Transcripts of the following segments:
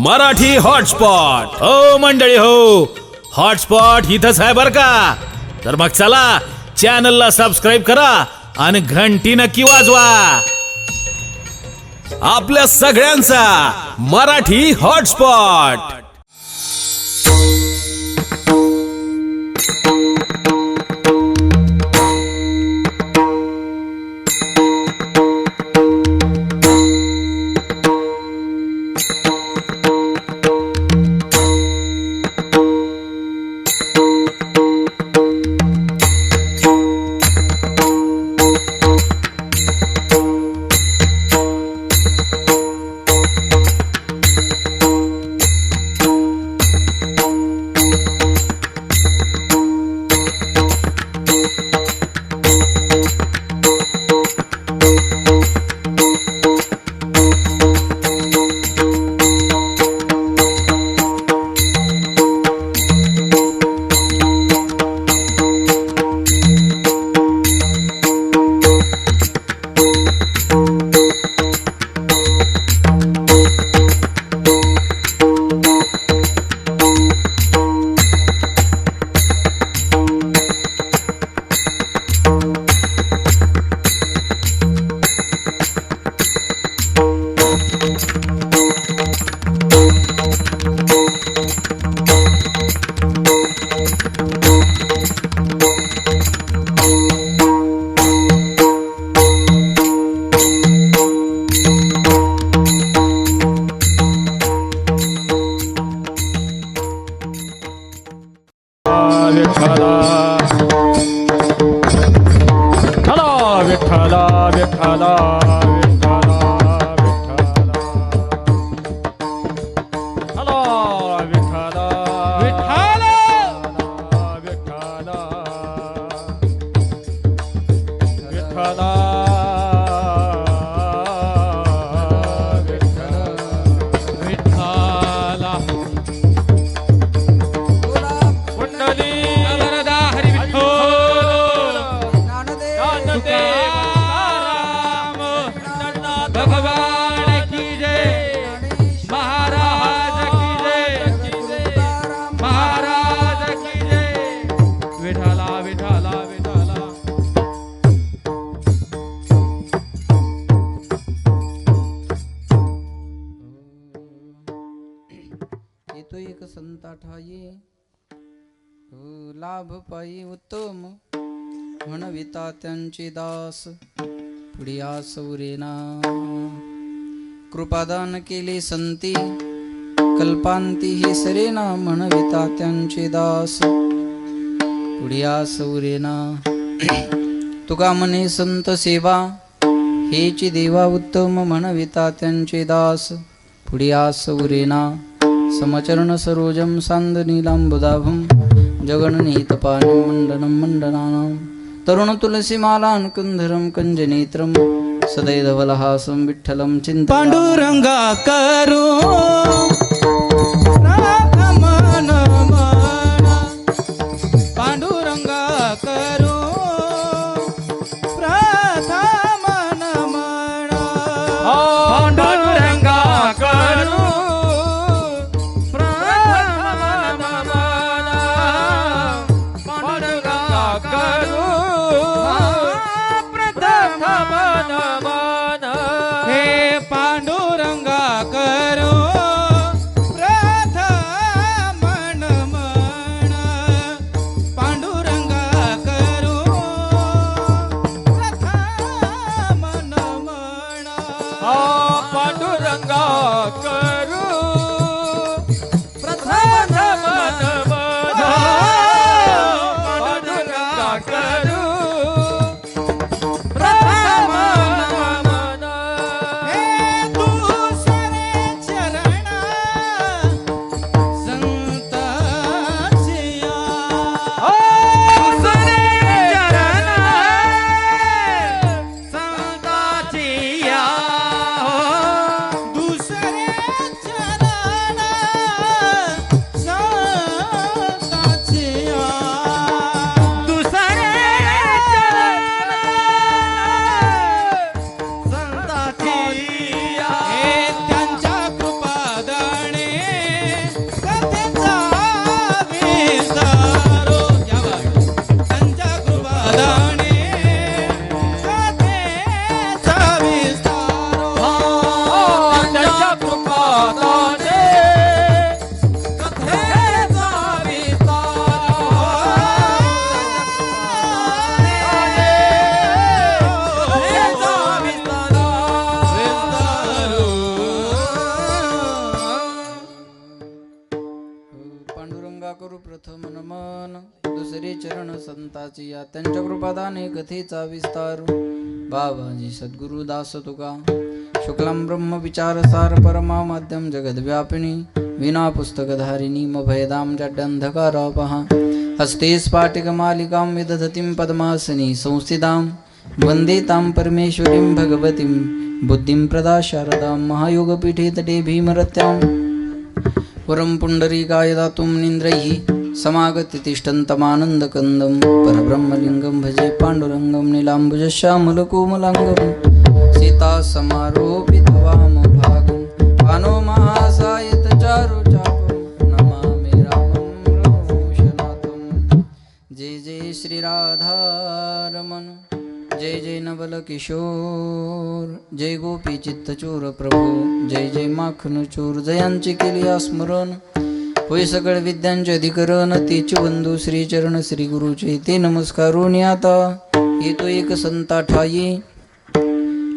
Marathi hotspot. हो मंडळी हो, हॉटस्पॉट इथंच आहे बर का। तर मग चला चॅनलला सबस्क्राईब करा आणि घंटी नक्की वाजवा। आपल्या सगळ्यांचा मराठी हॉटस्पॉट। लाभ पायी उत्तम म्हणविता त्यांचे दास पुढिया सौरेना कृपादान केले संती कल्पांती हे सरेना म्हणविता त्यांचे दास पुढिया सौरेना तुका म्हणे संत सेवा हेची देवा उत्तम म्हणविता त्यांचे दास पुढिया सौरेना समचरण सरोजम सांद नीलांबुदाभम जगन्नीतपानं मंडनं मंडनानां तरुण तुलसीमालां कुंधरं कंजनेत्रं सदैवलहासं विठ्ठलं चिंत पांडुरंगा करू पांडुरंगा करू प्रथम नमन पांडुरंगा करू प्रथम नमन दुसरे चरण संताची या त्यांच्या कृपादाने कथेचा विस्तार बाबाजी सद्गुरुदास तुका शुक्लां ब्रह्म विचारसार परमा माध्यम जगद्व्यापिनी विना पुस्तकधारिणी मभयदां जड्डंधकारापहा हस्ते स्फाटिकमालिकां विदधतीं पद्मासनी संस्थितां वन्दे तां परमेश्वरीं भगवतीं बुद्धिं प्रदा शारदां महायोगपीठे तटे भीमरत्यां वरं पुण्डरीकाय दातुं निन्द्रैः समागत्य तिष्ठन्तमानन्दकन्दं परब्रह्मलिङ्गं भजे पाण्डुरङ्गं नीलाम्बुजश्यामलकोमलाङ्गं सीतासमारोपितवामभागं पानो महासायतचारुचापं नमामि रामं रघुवंशनाथं जय जय श्रीराधारमण जय जय नवल किशोर जय गोपी चित्तचोर प्रभू जय जय माखन चोर जयांचे केले स्मरण होय सगळ विद्यांचे अधिकरण तेचे बंधू श्रीचरण श्री गुरुचे ते नमस्कारून आता येतो एक संता ठाई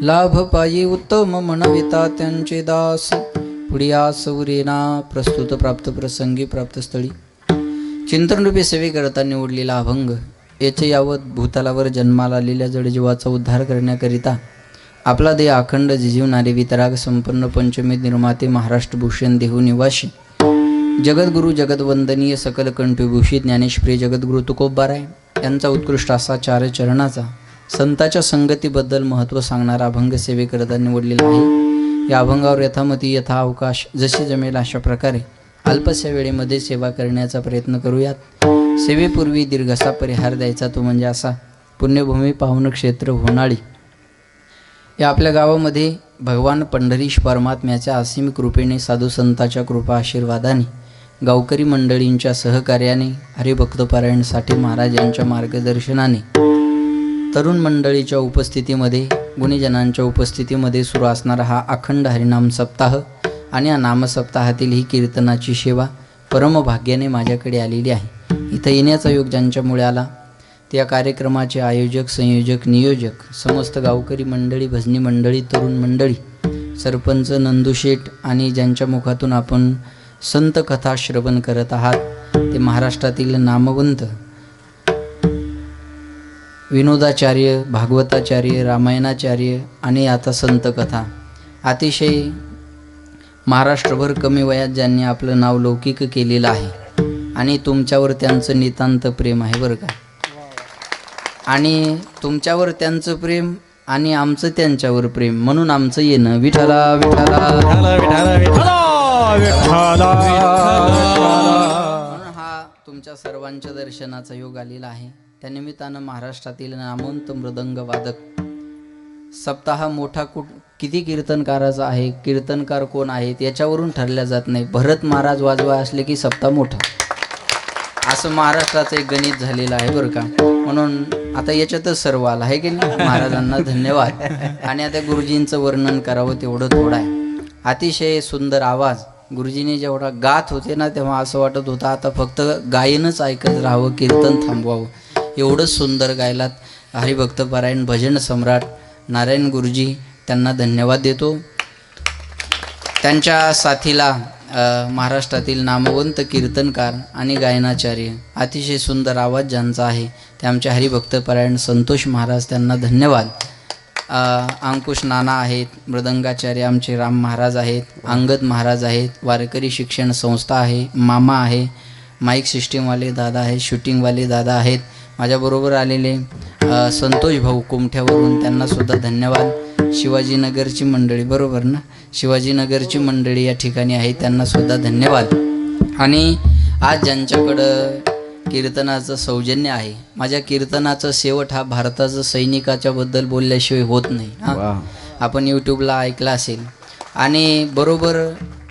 लाभ पायी उत्तम म्हणविता त्यांचे दास पुढिया सौरेना प्रस्तुत प्राप्त प्रसंगी प्राप्त स्थळी चिंतनरूपी सेवे करता निवडलेला अभंग याचे यावत भूतालावर जन्माला आलेल्या जडजीवाचा उद्धार करण्याकरिता आपला देह अखंड जिजीवणारे वितराग संपन्न पंचमी निर्माते महाराष्ट्र भूषण देहू निवासी जगद्गुरु जगदवंदनीय सकल कंठभूषित ज्ञानेश्वरी जगद्गुरु तुकोबाराय यांचा उत्कृष्ट असा चार चरणाचा संताच्या संगतीबद्दल महत्त्व सांगणारा अभंग सेवेकरता निवडलेला आहे. या अभंगावर यथामती यथा अवकाश जशी जमेल अशा प्रकारे अल्पशा वेळेमध्ये सेवा करण्याचा प्रयत्न करूयात. सेवेपूर्वी दीर्घसा परिहार द्यायचा तो म्हणजे असा पुण्यभूमी पावन क्षेत्र होणाळी या आपल्या गावामध्ये भगवान पंढरीश परमात्म्याच्या असीम कृपेने साधू संतांच्या कृपा आशीर्वादाने गावकरी मंडळींच्या सहकार्याने हरिभक्तपारायण साठी महाराज यांच्या मार्गदर्शनाने तरुण मंडळीच्या उपस्थितीमध्ये गुणीजनांच्या उपस्थितीमध्ये सुरू असणारा हा अखंड हरिनाम सप्ताह आणि या नामसप्ताहातील ही कीर्तनाची सेवा परमभाग्याने माझ्याकडे आलेली आहे. इथं येण्याचा योग ज्यांच्यामुळे आला त्या कार्यक्रमाचे आयोजक संयोजक नियोजक समस्त गावकरी मंडळी भजनी मंडळी तरुण मंडळी सरपंच नंदुशेठ आणि ज्यांच्या मुखातून आपण संत कथा श्रवण करत आहात ते महाराष्ट्रातील नामवंत विनोदाचार्य भागवताचार्य रामायणाचार्य आणि आता संत कथा अतिशय महाराष्ट्रभर कमी वयात ज्यांनी आपलं नाव लौकिक केलेलं आहे आणि तुमच्यावर त्यांचं नितांत प्रेम आहे बरं का. आणि तुमच्यावर त्यांचं प्रेम आणि आमचं त्यांच्यावर प्रेम म्हणून आमचं येणं विठ्ठला विठ्ठला म्हणून हा तुमच्या सर्वांच्या दर्शनाचा योग आलेला आहे. त्यानिमित्तानं महाराष्ट्रातील नामवंत मृदंग वादक सप्ताह मोठा किती कीर्तनकाराचा आहे कीर्तनकार कोण आहेत याच्यावरून ठरल्या जात नाही. भरत महाराज वाजवा असले की सप्ताह मोठा असं महाराष्ट्राचं एक गणित झालेलं आहे बरं का. म्हणून आता याच्यातच सर्व आलं आहे की नाही. महाराजांना धन्यवाद. आणि आता गुरुजींचं वर्णन करावं तेवढं थोडं आहे. अतिशय सुंदर आवाज गुरुजींनी जेवढा गात होते ना तेव्हा असं वाटत होतं आता फक्त गायनच ऐकत राहावं कीर्तन थांबवावं एवढंच सुंदर गायलात. हरिभक्तपारायण भजन सम्राट नारायण गुरुजी त्यांना धन्यवाद देतो. त्यांच्या साथीला महाराष्ट्रातील नामवंत कीर्तनकार आणि गायनाचार्य अतिशय सुंदर आवाज ज्यांचा आहे ते आमचे हरिभक्तपारायण संतोष महाराज त्यांना धन्यवाद. अंकुश नाना आहेत मृदंगाचार्य आमचे राम महाराज आहेत अंगद महाराज आहेत वारकरी शिक्षण संस्था आहे मामा आहे माईक सिस्टीमवाले दादा आहेत शूटिंगवाले दादा आहेत माझ्याबरोबर आलेले संतोष भाऊ कुमठ्यावरून त्यांनासुद्धा धन्यवाद. शिवाजीनगरची मंडळी बरोबर ना शिवाजीनगरची मंडळी या ठिकाणी आहे त्यांनासुद्धा धन्यवाद. आणि आज ज्यांच्याकडं कीर्तनाचं सौजन्य आहे माझ्या कीर्तनाचा शेवट हा भारताचं सैनिकाच्या बद्दल बोलल्याशिवाय होत नाही. आपण यूट्यूबला ऐकलं असेल आणि बरोबर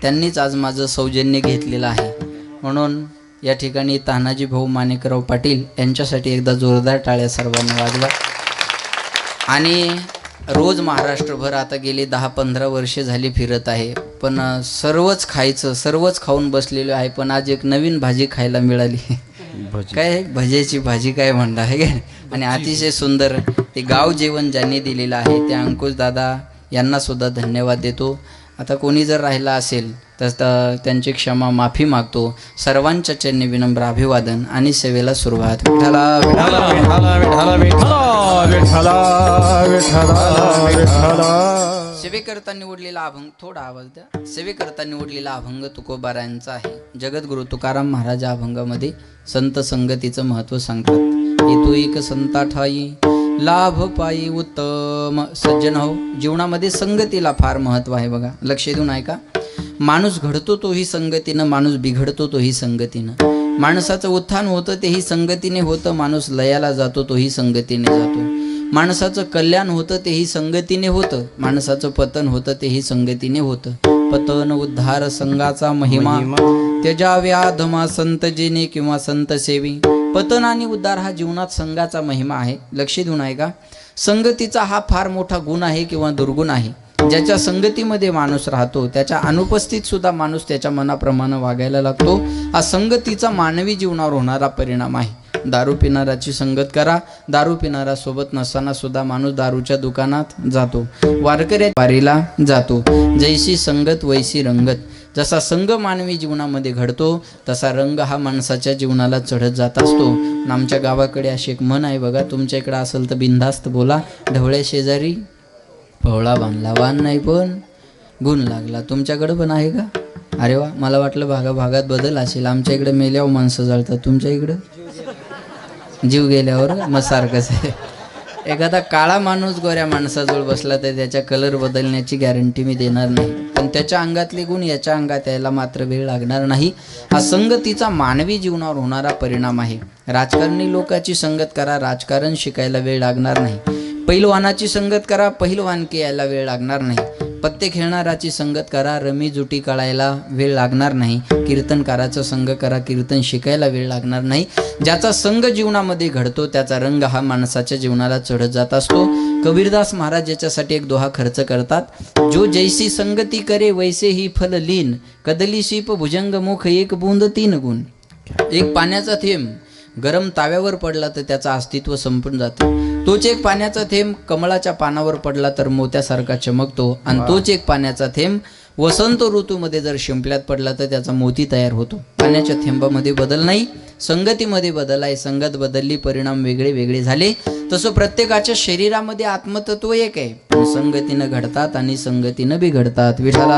त्यांनीच आज माझं सौजन्य घेतलेलं आहे. म्हणून या ठिकाणी तानाजी भाऊ माणिकराव पाटील यांच्यासाठी एकदा जोरदार टाळ्या सर्वांनी वाजवा. आणि रोज महाराष्ट्रभर आता गेली 10-15 वर्षे झाली फिरत आहे पण सर्वच खायचं सर्वच खाऊन बसलेलो आहे पण आज एक नवीन भाजी खायला मिळाली. काय भज्याची भाजी काय म्हणता आहे काय. आणि अतिशय सुंदर ते गाव जेवण ज्यांनी दिलेलं आहे त्या अंकुश दादा यांना सुद्धा धन्यवाद देतो. आता कोणी जर राहिला असेल त्यांची क्षमा माफी मागतो. सर्वांच्या चरणी विनम्र अभिवादन आणि सेवेला सुरुवात. विठ्ठला विठ्ठला विठ्ठला विठ्ठला विठ्ठला विठ्ठला विठ्ठला सेवेकरता निवडलेला अभंग, थोडा आवाज द्या. सेवेकरता निवडलेला अभंग तुकोबारायांचा आहे. जगद्गुरु तुकाराम महाराज अभंगामध्ये संत संगतीचं महत्त्व सांगतात. येतो एक संता ठाई लाभ पायी उत्तम सज्जन हो. जीवनामध्ये संगतीला फार महत्त्व आहे बघा. लक्ष देऊन ऐका. माणूस घडतो तोही संगतीनं, माणूस बिघडतो तोही संगतीनं. माणसाचं उत्थान होतं तेही संगतीने होतं, माणूस लयाला जातो तोही संगतीने जातो. माणसाचं कल्याण होतं तेही संगतीने होतं, माणसाचं पतन होतं तेही संगतीने होतं. पतन उद्धार संघाचा महिमा त्यजाव्या धमा संत जेने किंवा संत सेवी. पतन आणि उद्धार हा जीवनात संघाचा महिमा आहे. लक्ष देऊन ऐका. संगतीचा हा फार मोठा गुण आहे किंवा दुर्गुण आहे. ज्याच्या संगतीमध्ये माणूस राहतो त्याच्या अनुपस्थित सुद्धा माणूस त्याच्या मनाप्रमाणे वागायला लागतो. हा संगतीचा मानवी जीवनावर होणारा परिणाम आहे. दारू पिणाराची संगत करा. दारू पिणारा सोबत नसताना सुद्धा माणूस दारूच्या दुकानात जातो, वारकऱ्या वारीला जातो. जैसी संगत वैसी रंगत. जसा संघ मानवी जीवनामध्ये घडतो तसा रंग हा माणसाच्या जीवनाला चढत जात असतो. आमच्या गावाकडे अशी एक म्हण आहे बघा. तुमच्या इकडे असेल तर बिनधास्त बोला. ढवळ्या शेजारी पवळा बांधला, वान नाही पण गुण लागला. तुमच्याकडे पण आहे का? अरे वा, मला वाटलं भागाभागात बदल असेल. आमच्या इकडे मेल्यावर माणसं जळतात, तुमच्या इकडं जीव गेल्यावर मग सारखंच आहे. एखादा काळा माणूस गोऱ्या माणसाजवळ बसला तर त्याच्या कलर बदलण्याची गॅरंटी मी देणार नाही, पण त्याच्या अंगातले गुण याच्या अंगात यायला मात्र वेळ लागणार नाही. हा संगतीचा मानवी जीवनावर होणारा परिणाम आहे. राजकारणी लोकांची संगत करा, राजकारण शिकायला वेळ लागणार नाही. पहिलवानाची संगत करा, पहिलवानकी यायला वेळ लागणार नाही. पत्ते खेळणाराची संगत करा, रमी जुटी कळायला वेळ लागणार नाही. कीर्तनकाराचा संग करा, कीर्तन शिकायला वेळ लागणार नाही. ज्याचा संग जीवनामध्ये घडतो त्याचा रंग हा माणसाच्या जीवनाला चढत जात असतो. कबीरदास महाराज याच्यासाठी एक दोहा खर्च करतात. जो जैसी संगती करे वैसे ही फल लीन, कदली शिप भुजंग मुख एक बूंद तीन गुण. एक पाण्याचा थेंब गरम ताव्यावर पडला तर त्याचं अस्तित्व संपून जातं. तोच एक पाण्याचा थेंब कमळाच्या पानावर पडला तर मोत्यासारखा चमकतो. आणि तोच एक पाण्याचा थेंब वसंत ऋतूमध्ये जर शिंपल्यात पडला तर त्याचा मोती तयार होतो. पाण्याच्या थेंबामध्ये बदल नाही, संगतीमध्ये बदल आहे. संगत बदलली, परिणाम वेगळे वेगळे झाले. तसं प्रत्येकाच्या शरीरामध्ये आत्मतत्व एक आहे, पण संगतीनं घडतात आणि संगतीनं बिघडतात. विठ्ठला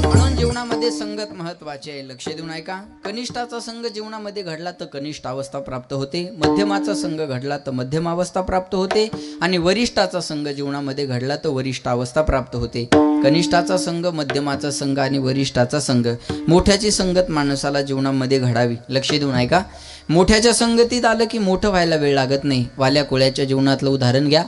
म्हणून जीवनामध्ये संगत महत्वाची आहे. लक्ष देऊन ऐका. कनिष्ठाचा संघ जीवनामध्ये घडला तर कनिष्ठ अवस्था प्राप्त होते, मध्यमाचा संघ घडला तर मध्यम अवस्था प्राप्त होते, आणि वरिष्ठाचा संघ जीवनामध्ये घडला तर वरिष्ठ अवस्था प्राप्त होते. कनिष्ठाचा संघ, मध्यमाचा संघ आणि वरिष्ठाचा संघ. मोठ्याची संगत माणसाला जीवनामध्ये घडावी. लक्ष देऊन ऐका. मोठ्याच्या संगतीत आलं की मोठं व्हायला वेळ लागत नाही. वाल्या कोळ्याच्या जीवनातलं उदाहरण घ्या.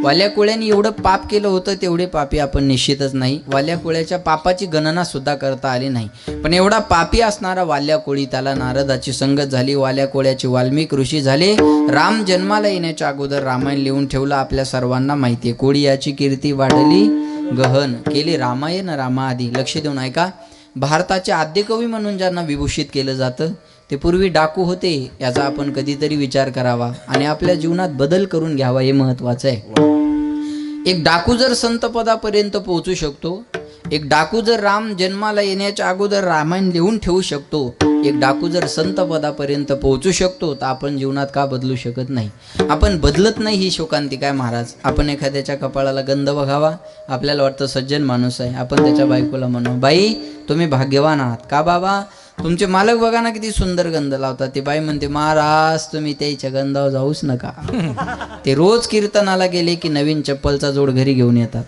वाल्या कोळ्याने एवढं पाप केलं होतं तेवढे पापी आपण निश्चितच नाही. वाल्या कोळ्याच्या पापाची गणना सुद्धा करता आली नाही, पण एवढा पापी असणारा वाल्या कोळी, त्याला नारदाची संगत झाली. वाल्या कोळ्याचे वाल्मिक ऋषी झाले. राम जन्माला येण्याच्या अगोदर रामायण लिहून ठेवलं. आपल्या सर्वांना माहिती आहे. कोळी याची कीर्ती वाढली गहन, केली रामायण रामाआदी. लक्ष देऊन ऐका. भारताचे आद्यकवी म्हणून ज्यांना विभूषित केलं जातं ते पूर्वी डाकू होते. याचा आपण कधीतरी विचार करावा आणि आपल्या जीवनात बदल करून घ्यावा, हे महत्वाचं आहे. एक डाकू जर संत पदापर्यंत पोहोचू शकतो, एक डाकू जर राम जन्माला येण्याच्या अगोदर रामायण लिहून ठेवू शकतो, एक डाकू जर संत पदापर्यंत पोहोचू शकतो, तर आपण जीवनात का बदलू शकत नाही? आपण बदलत नाही ही शोकांतिका आहे महाराज. आपण एखाद्याच्या कपाळाला गंध बघावा, आपल्याला वाटतं सज्जन माणूस आहे, आपण त्याच्या बायकोला म्हणू, बाई तुम्ही भाग्यवान आहात. का बाबा? तुमचे मालक बघा ना किती सुंदर गंध लावतात. ती बाई म्हणते, महाराज तुम्ही त्याच्या गंधावर जाऊच नका. ते रोज कीर्तनाला गेले की नवीन चप्पलचा जोड घरी घेऊन येतात.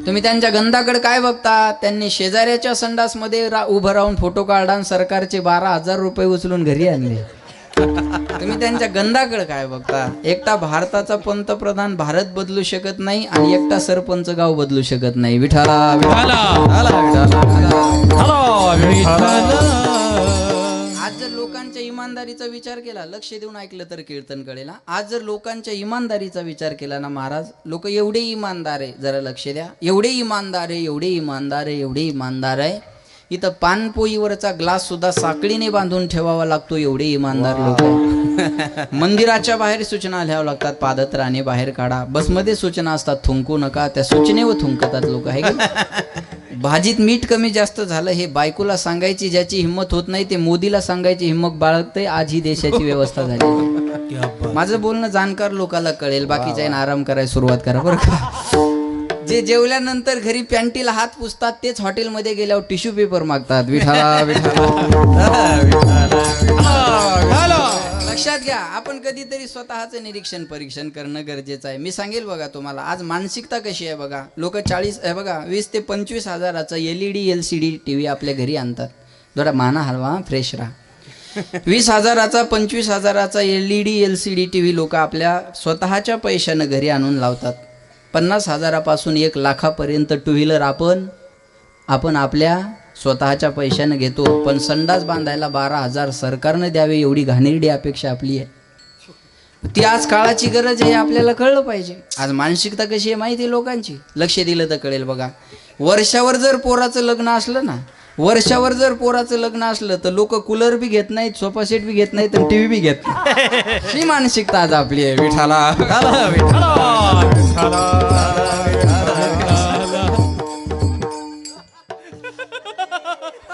तुम्ही त्यांच्या गंधाकडे काय बघता? त्यांनी शेजाऱ्याच्या संडासमध्ये उभं राहून फोटो काढला आणि सरकारचे 12,000 रुपये उचलून घरी आणले. तुम्ही त्यांच्या गंधाकडे काय बघता? एकटा भारताचा पंतप्रधान भारत बदलू शकत नाही आणि एकटा सरपंच गाव बदलू शकत नाही. विठ्ठला आज जर लोकांच्या इमानदारीचा विचार केला, लक्ष देऊन ऐकलं तर कीर्तन कळेल. आज जर लोकांच्या इमानदारीचा विचार केला ना महाराज, लोक एवढे इमानदार आहे, जरा लक्ष द्या, एवढे इमानदार आहे, एवढे इमानदार आहे, एवढे इमानदार आहे, इथं पानपोईवरचा ग्लास सुद्धा साखळीने बांधून ठेवावा लागतो, एवढे इमानदार लोक. मंदिराच्या बाहेर सूचना लिहाव्या लागतात, पादत्राणे बाहेर काढा. बसमध्ये सूचना असतात, थुंकू नका, त्या सूचनेवर थुंकतात लोक, आहे का? भाजीत मीठ कमी जास्त झालं हे बायकोला सांगायची ज्याची हिंमत होत नाही, ते मोदीला सांगायची हिंमत बाळगते. आज ही देशाची व्यवस्था झाली. माझं बोलणं जाणकार लोकांना कळेल, बाकीच्या आराम करायला सुरुवात करा बरं का. जे जेवल्यानंतर घरी पॅन्टीला हात पुसतात तेच हॉटेलमध्ये गेल्यावर टिश्यू पेपर मागतात. विठाला लक्षात घ्या, आपण कधीतरी स्वतःचं निरीक्षण परीक्षण करणं गरजेचं आहे. मी सांगेल बघा तुम्हाला, आज मानसिकता कशी आहे बघा. लोक 20 ते 25 हजाराचा LED LCD TV आपल्या घरी आणतात. थोडा माना हलवा, फ्रेश राहा. 20 हजाराचा 25 हजाराचा LED LCD TV लोक आपल्या स्वतःच्या पैशानं घरी आणून लावतात. 50 हजारापासून 1 लाखापर्यंत टू व्हीलर आपण आपल्या स्वतःच्या पैशानं घेतो. पण संडास बांधायला 12,000 सरकारनं द्यावे एवढी घाणेरडी अपेक्षा आपली आहे. ती आज काळाची गरज आहे, आपल्याला कळलं पाहिजे. आज मानसिकता कशी आहे माहिती आहे लोकांची, लक्ष दिलं तर कळेल बघा. वर्षावर जर पोराचं लग्न असलं तर लोक कूलर बी घेत नाहीत, सोफा सेट बी घेत नाहीत, TV बी घेत नाहीत. ही मानसिकता आज आपली आहे. विठाला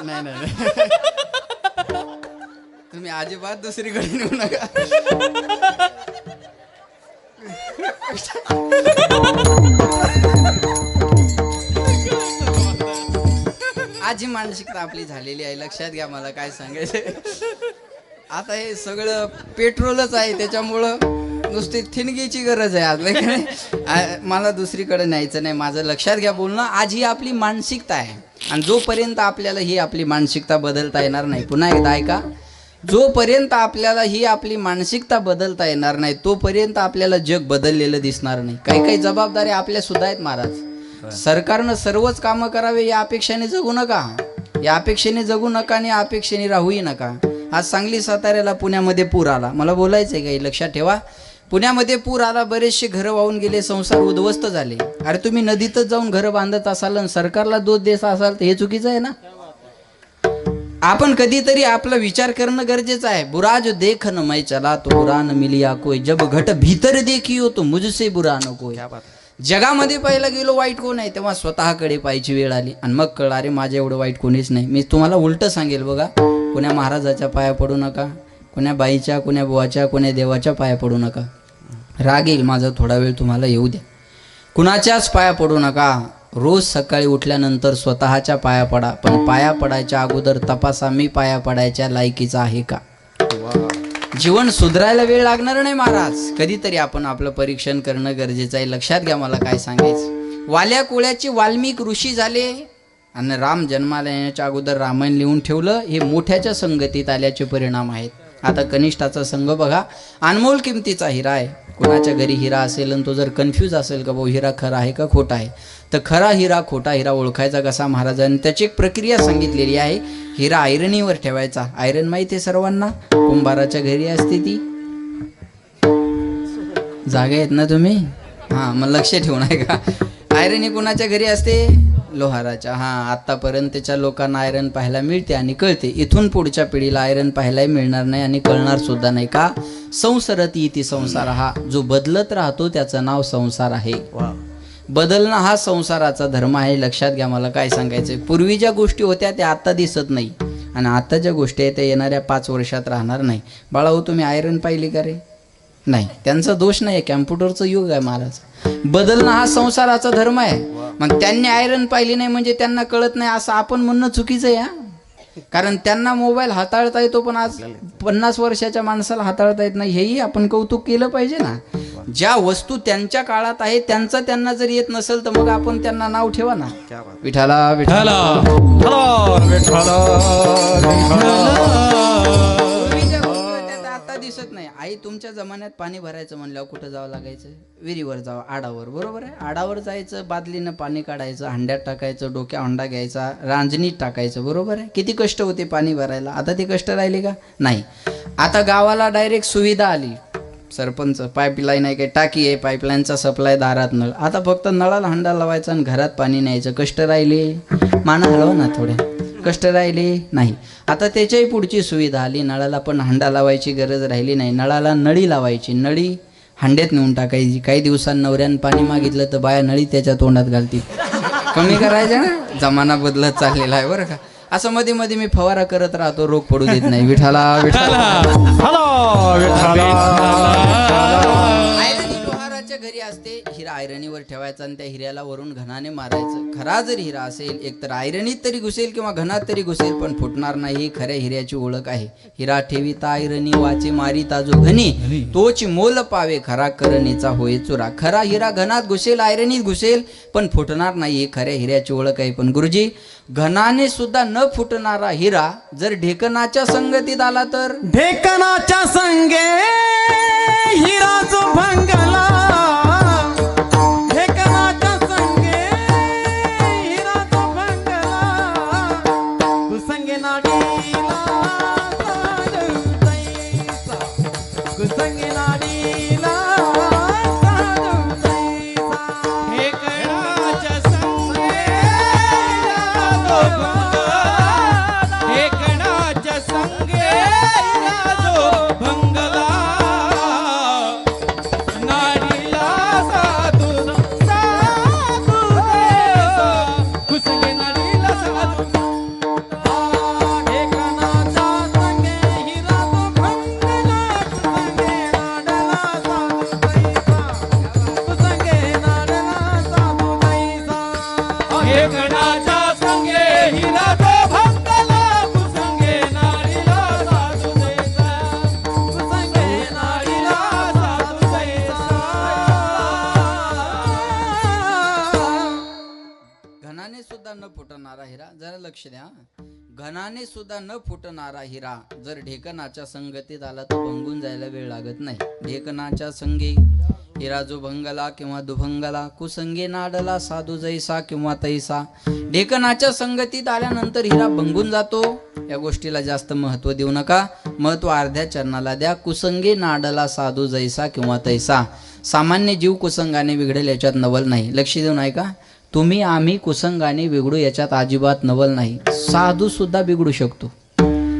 नाही तुम्ही अजिबात दुसरीकडे नेऊ नका. आज ही मानसिकता आपली झालेली आहे. लक्षात घ्या, मला काय सांगायचं, आता हे सगळं पेट्रोलच आहे, त्याच्यामुळं नुसती थिणगीची गरज आहे आज. मला दुसरीकडे न्यायचं नाही. माझं लक्षात घ्या बोलणं. आज ही आपली मानसिकता आहे, आणि जोपर्यंत आपल्याला ही आपली मानसिकता बदलता येणार नाही, पुन्हा एकदा ऐका, जोपर्यंत आपल्याला ही आपली मानसिकता बदलता येणार नाही तोपर्यंत आपल्याला जग बदललेलं दिसणार नाही. काही जबाबदारी आपल्या सुद्धा आहेत महाराज. सरकारनं सर्वच कामं करावे या अपेक्षेने जगू नका, आणि अपेक्षेने राहूही नका. आज सांगली साताऱ्याला पुण्यामध्ये पूर आला, मला बोलायचंय काही लक्षात ठेवा. पुण्यामध्ये पूर आला, बरेचसे घरं वाहून गेले, संसार उद्ध्वस्त झाले. अरे तुम्ही नदीतच जाऊन घरं बांधत असाल आणि सरकारला दोष देत असाल तर हे चुकीचं आहे ना. आपण कधीतरी आपला विचार करणं गरजेचं आहे. बुरा जो देख न मैं चला तो बुरा न मिलिया कोई, जब घट भीतर देखियो तो मुझसे बुरा न कोई. जगामध्ये पहिला गेलो वाईट कोण आहे, तेव्हा स्वतःकडे पाहायची वेळ आली आणि मग कळलं अरे माझ्या एवढं वाईट कोणीच नाही. मी तुम्हाला उलटं सांगेल बघा, कोण्या महाराजाच्या पाया पडू नका, कोण्या बाईच्या, कोण्या बुवाच्या, कोण्या देवाच्या पाया पडू नका. राग येईल माझा, थोडा वेळ तुम्हाला येऊ द्या. कुणाच्याच पाया पडू नका. रोज सकाळी उठल्यानंतर स्वतःच्या पाया पडा, पण पाया पडायच्या अगोदर तपासा मी पाया पडायच्या लायकीचा आहे का. जीवन सुधारायला वेळ लागणार नाही महाराज. कधीतरी आपण आपलं परीक्षण करणं गरजेचं आहे. लक्षात घ्या, मला काय सांगायचं. वाल्या कोळ्याचे वाल्मिक ऋषी झाले आणि राम जन्माला येण्याच्या अगोदर रामायण लिहून ठेवलं. हे मोठ्याच्या संगतीत आल्याचे परिणाम आहेत. आता कनिष्ठाचा संघ बघा, अनमोल किमतीचा हिरा आहे. कुणाच्या घरी हिरा असेल आणि तो जर कन्फ्यूज असेल का भाऊ हिरा खरा आहे का खोटा आहे, तर खरा हिरा खोटा हिरा ओळखायचा कसा, महाराजांनी त्याची एक प्रक्रिया सांगितलेली आहे. हिरा आयरनीवर ठेवायचा. आयरन माहिती आहे सर्वांना, कुंभाराच्या घरी असते ती. जागा आहेत ना तुम्ही, हां मग लक्ष ठेवून आहे का. आयरन ही कुणाच्या घरी असते, लोहाराच्या. हां, आत्तापर्यंतच्या लोकांना आयरन पाहायला मिळते आणि कळते. इथून पुढच्या पिढीला आयरन पाहायलाही मिळणार नाही आणि कळणार सुद्धा नाही. का, संसरती इति संसार, हा जो बदलत राहतो त्याचं नाव संसार आहे. बदलणं हा संसाराचा धर्म आहे. लक्षात घ्या, मला काय सांगायचं. पूर्वी ज्या गोष्टी होत्या त्या आता दिसत नाही आणि आता ज्या गोष्टी आहेत त्या येणाऱ्या 5 वर्षात राहणार नाही. बाळाहो तुम्ही आयरन पाहिली का रे, नाही, त्यांचा दोष नाही, कॅम्प्युटरचं युग आहे महाराज. बदलणं हा संसाराचा धर्म आहे. मग त्यांनी आयरन पाहिली नाही म्हणजे त्यांना कळत नाही असं आपण म्हणणं चुकीचं आहे. कारण त्यांना मोबाईल हाताळता येतो पण आज 50 वर्षाच्या माणसाला हाताळता येत नाही. हेही आपण कौतुक केलं पाहिजे ना. ज्या वस्तू त्यांच्या काळात आहे त्यांचं त्यांना जर येत नसेल तर मग आपण त्यांना नाव ठेवा ना. विठाला विठाला आता दिसत नाही. आई तुमच्या जमान्यात पाणी भरायचं म्हणल्यावर कुठं जावं लागायचं, विहिरीवर जावं, आडावर. बरोबर आहे, आडावर जायचं, बादलीनं पाणी काढायचं, हांड्यात टाकायचं, डोक्या हंडा घ्यायचा, रांजणीत टाकायचं. बरोबर आहे, किती कष्ट होते पाणी भरायला. आता ते कष्ट राहिले का, नाही. आता गावाला डायरेक्ट सुविधा आली. सरपंच पाईपलाईन आहे, काही टाकी आहे, पाईपलाईनचा सप्लाय, दारात नळ. आता फक्त नळाला हंडा लावायचा आणि घरात पाणी न्यायचं. कष्ट राहिले, माना हलवा ना थोडे. कष्ट राहिले नाही. आता त्याच्याही पुढची सुविधा आली, नळाला पण हांडा लावायची गरज राहिली नाही, नळाला नळी लावायची, नळी हांड्यात नेऊन टाकायची. काही दिवसांनी नवऱ्यानं पाणी मागितलं तर बाया नळी त्याच्या तोंडात घालतील. कमी करायचं ना, जमाना बदलत चाललेला आहे बरं का. असं मध्ये मध्ये मी फवारा करत राहतो, रोग पडू देत नाही. विठाला विठाला. हॅलो विठ्ठला. आयरणी लोहाराच्या घरी असते, हिरा आयरणीवर ठेवायचा आणि त्या हिऱ्याला वरून घणाने मारायचं. खरा जर हिरा असेल, एक तर आयरणीत तरी घुसेल किंवा घनात तरी घुसेल, पण फुटणार नाही. ही खऱ्या हिऱ्याची ओळख आहे. हिरा ठेविता आयरणी, वाचे मारिता जो घनी, तोच मोल पावे खरा करणीचा होय चुरा. खरा हिरा घनात घुसेल, आयरणीत घुसेल, पण फुटणार नाही. ही खऱ्या हिऱ्याची ओळख आहे. पण गुरुजी, घनाने सुद्धा न फुटणारा हिरा जर ढेकणाच्या संगतीत आला तर? ढेकणाच्या संगे हिरा जो भंगला, ढेकणाच्या संगे हिरा जो भंगला, तू संगे नाडीला साजू तैसा, तू संगे नाडीला साजू तैसा. ढेकणाच्या संगे हिरा जो भंगला, ढेकणाच्या संगे हिरा जो भंगला, नाडीला साधू साधू देसा, कुसंगे नाडीला साधू. ढेकणाच्या संगे हिरा जो भंगला, कुसंगे नाडला साधू तैसा, कुसंगे नाडला साधू तैसा. ढेकणाच्या संगे हिरा जो भंगला, कुसंगे नाडीला साधू तैसा, कुसंगे नाडीला साधू तैसा. घनाने सुद्धा न फुटणारा हिरा, जरा लक्ष द्या. घनाने सुद्धा न फुटणारा हिरा जर ढेकणाच्या संगतीत आला तर भंगून जायला वेळ लागत नाही. ढेकणाच्या संगे हिरा जो भंगला किंवा दुभंगला, कुसंगे नाडला साधू जैसा किंवा तैसा. ढेकणाच्या संगतीत आल्यानंतर हिरा भंगून जातो. या गोष्टीला जास्त महत्व देऊ नका, महत्व अर्ध्या चरणाला द्या. कुसंगे नाडला साधू जैसा किंवा तैसा. सामान्य जीव कुसंगाने बिघडेल याच्यात नवल नाही. लक्ष देऊन ऐका, तुम्ही आम्ही कुसंगाने बिघडू याच्यात अजिबात नवल नाही. साधू सुद्धा बिघडू शकतो.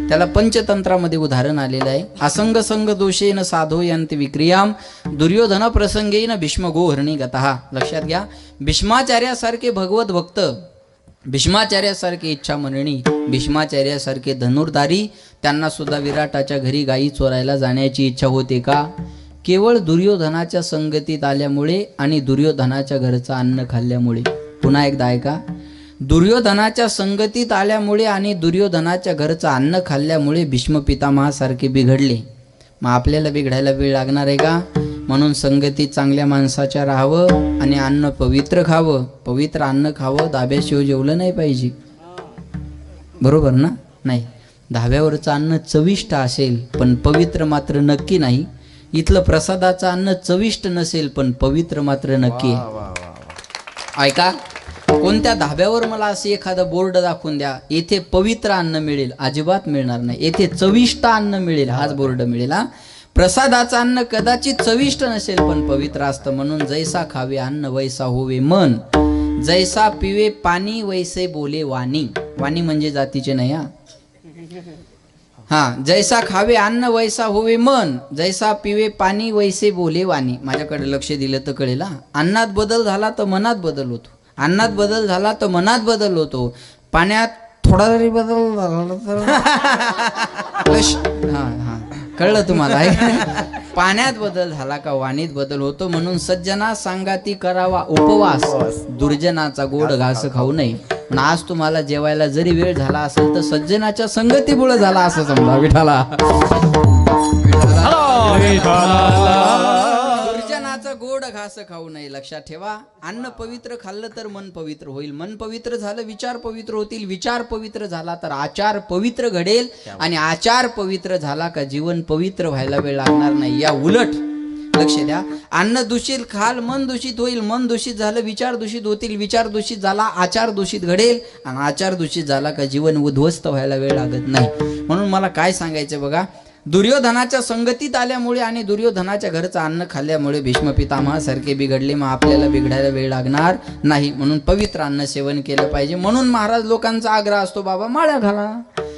त्याला पंचतंत्रामध्ये उदाहरण आलेलं आहे. असंग संग दोषेन साधो यंत विक्रियाम, दुर्योधन प्रसंगेन भीष्म गोहरणी गतः. लक्षात घ्या, भीष्माचार्यासारखे भगवत भक्त, भीष्माचार्यासारखे इच्छा मनणी, भीष्माचार्यासारखे धनुर्धारी, त्यांना सुद्धा विराटाच्या घरी गायी चोरायला जाण्याची इच्छा होते का? केवळ दुर्योधनाच्या संगतीत आल्यामुळे आणि दुर्योधनाच्या घरचं अन्न खाल्ल्यामुळे. पुन्हा एकदा ऐका, दुर्योधनाच्या संगतीत आल्यामुळे आणि दुर्योधनाच्या घरचं अन्न खाल्ल्यामुळे भीष्म पितामहासारखे बिघडले. मग आपल्याला बिघडायला वेळ लागणार आहे का? म्हणून संगतीत चांगल्या माणसाच्या राहावं आणि अन्न पवित्र खावं. पवित्र अन्न खावं, धाब्याशिवाय जेवलं नाही पाहिजे. बरोबर ना? नाही, धाब्यावरचं अन्न चविष्ट असेल पण पवित्र मात्र नक्की नाही. इथलं प्रसादाचं अन्न चविष्ट नसेल पण पवित्र मात्र नक्की आहे. ऐका, कोणत्या धाब्यावर मला असे एखादं बोर्ड दाखवून द्या, येथे पवित्र अन्न मिळेल, अजिबात मिळणार नाही. येथे चविष्ट अन्न मिळेल, हाच बोर्ड मिळेल. हा, प्रसादाचं अन्न कदाचित चविष्ट नसेल पण पवित्र असतं. म्हणून जैसा खावे अन्न वैसा होवे मन, जैसा पिवे पाणी वैसे बोले वाणी. वाणी म्हणजे जातीचे नाही. हा, जैसा खावे अन्न वैसा होवे मन, जैसा पिवे पाणी वैसे बोले वाणी. माझ्याकडे लक्ष दिलं तर कळेल. अन्नात बदल झाला तर मनात बदल होतो, अन्नात बदल झाला तर मनात बदल होतो. पाण्यात थोडा जरी बदल झाला तर हा हा कळलं तुम्हाला? पाण्यात बदल झाला का वाणीत बदल होतो. म्हणून सज्जना सांगाती करावा उपवास, दुर्जनाचा गोड घास खाऊ नये. पण आज तुम्हाला जेवायला जरी वेळ झाला असेल तर सज्जनाच्या संगतीमुळे झाला असं समजा. विठाला दुर्जनाचा गोड घास खाऊ नये. लक्षात ठेवा, अन्न पवित्र खाल्लं तर मन पवित्र होईल, मन पवित्र झालं विचार पवित्र होतील, विचार पवित्र झाला तर आचार पवित्र घडेल, आणि आचार पवित्र झाला का जीवन पवित्र व्हायला वेळ लागणार नाही. या उलट लक्ष द्या, अन्न दूषित खाल मन दूषित होईल, मन दूषित झालं विचार दूषित होतील, विचार दूषित झाला आचार दूषित घडेल, आणि आचार दूषित झाला का जीवन उद्ध्वस्त व्हायला वेळ लागत नाही. म्हणून मला काय सांगायचं बघा, दुर्योधनाच्या संगतीत आल्यामुळे आणि दुर्योधनाच्या घरचं अन्न खाल्ल्यामुळे भीष्म पितामहासारखे बिघडले. मग आपल्याला बिघडायला वेळ लागणार नाही, म्हणून पवित्र अन्न सेवन केलं पाहिजे. म्हणून महाराज लोकांचा आग्रह असतो, बाबा माळा घाला.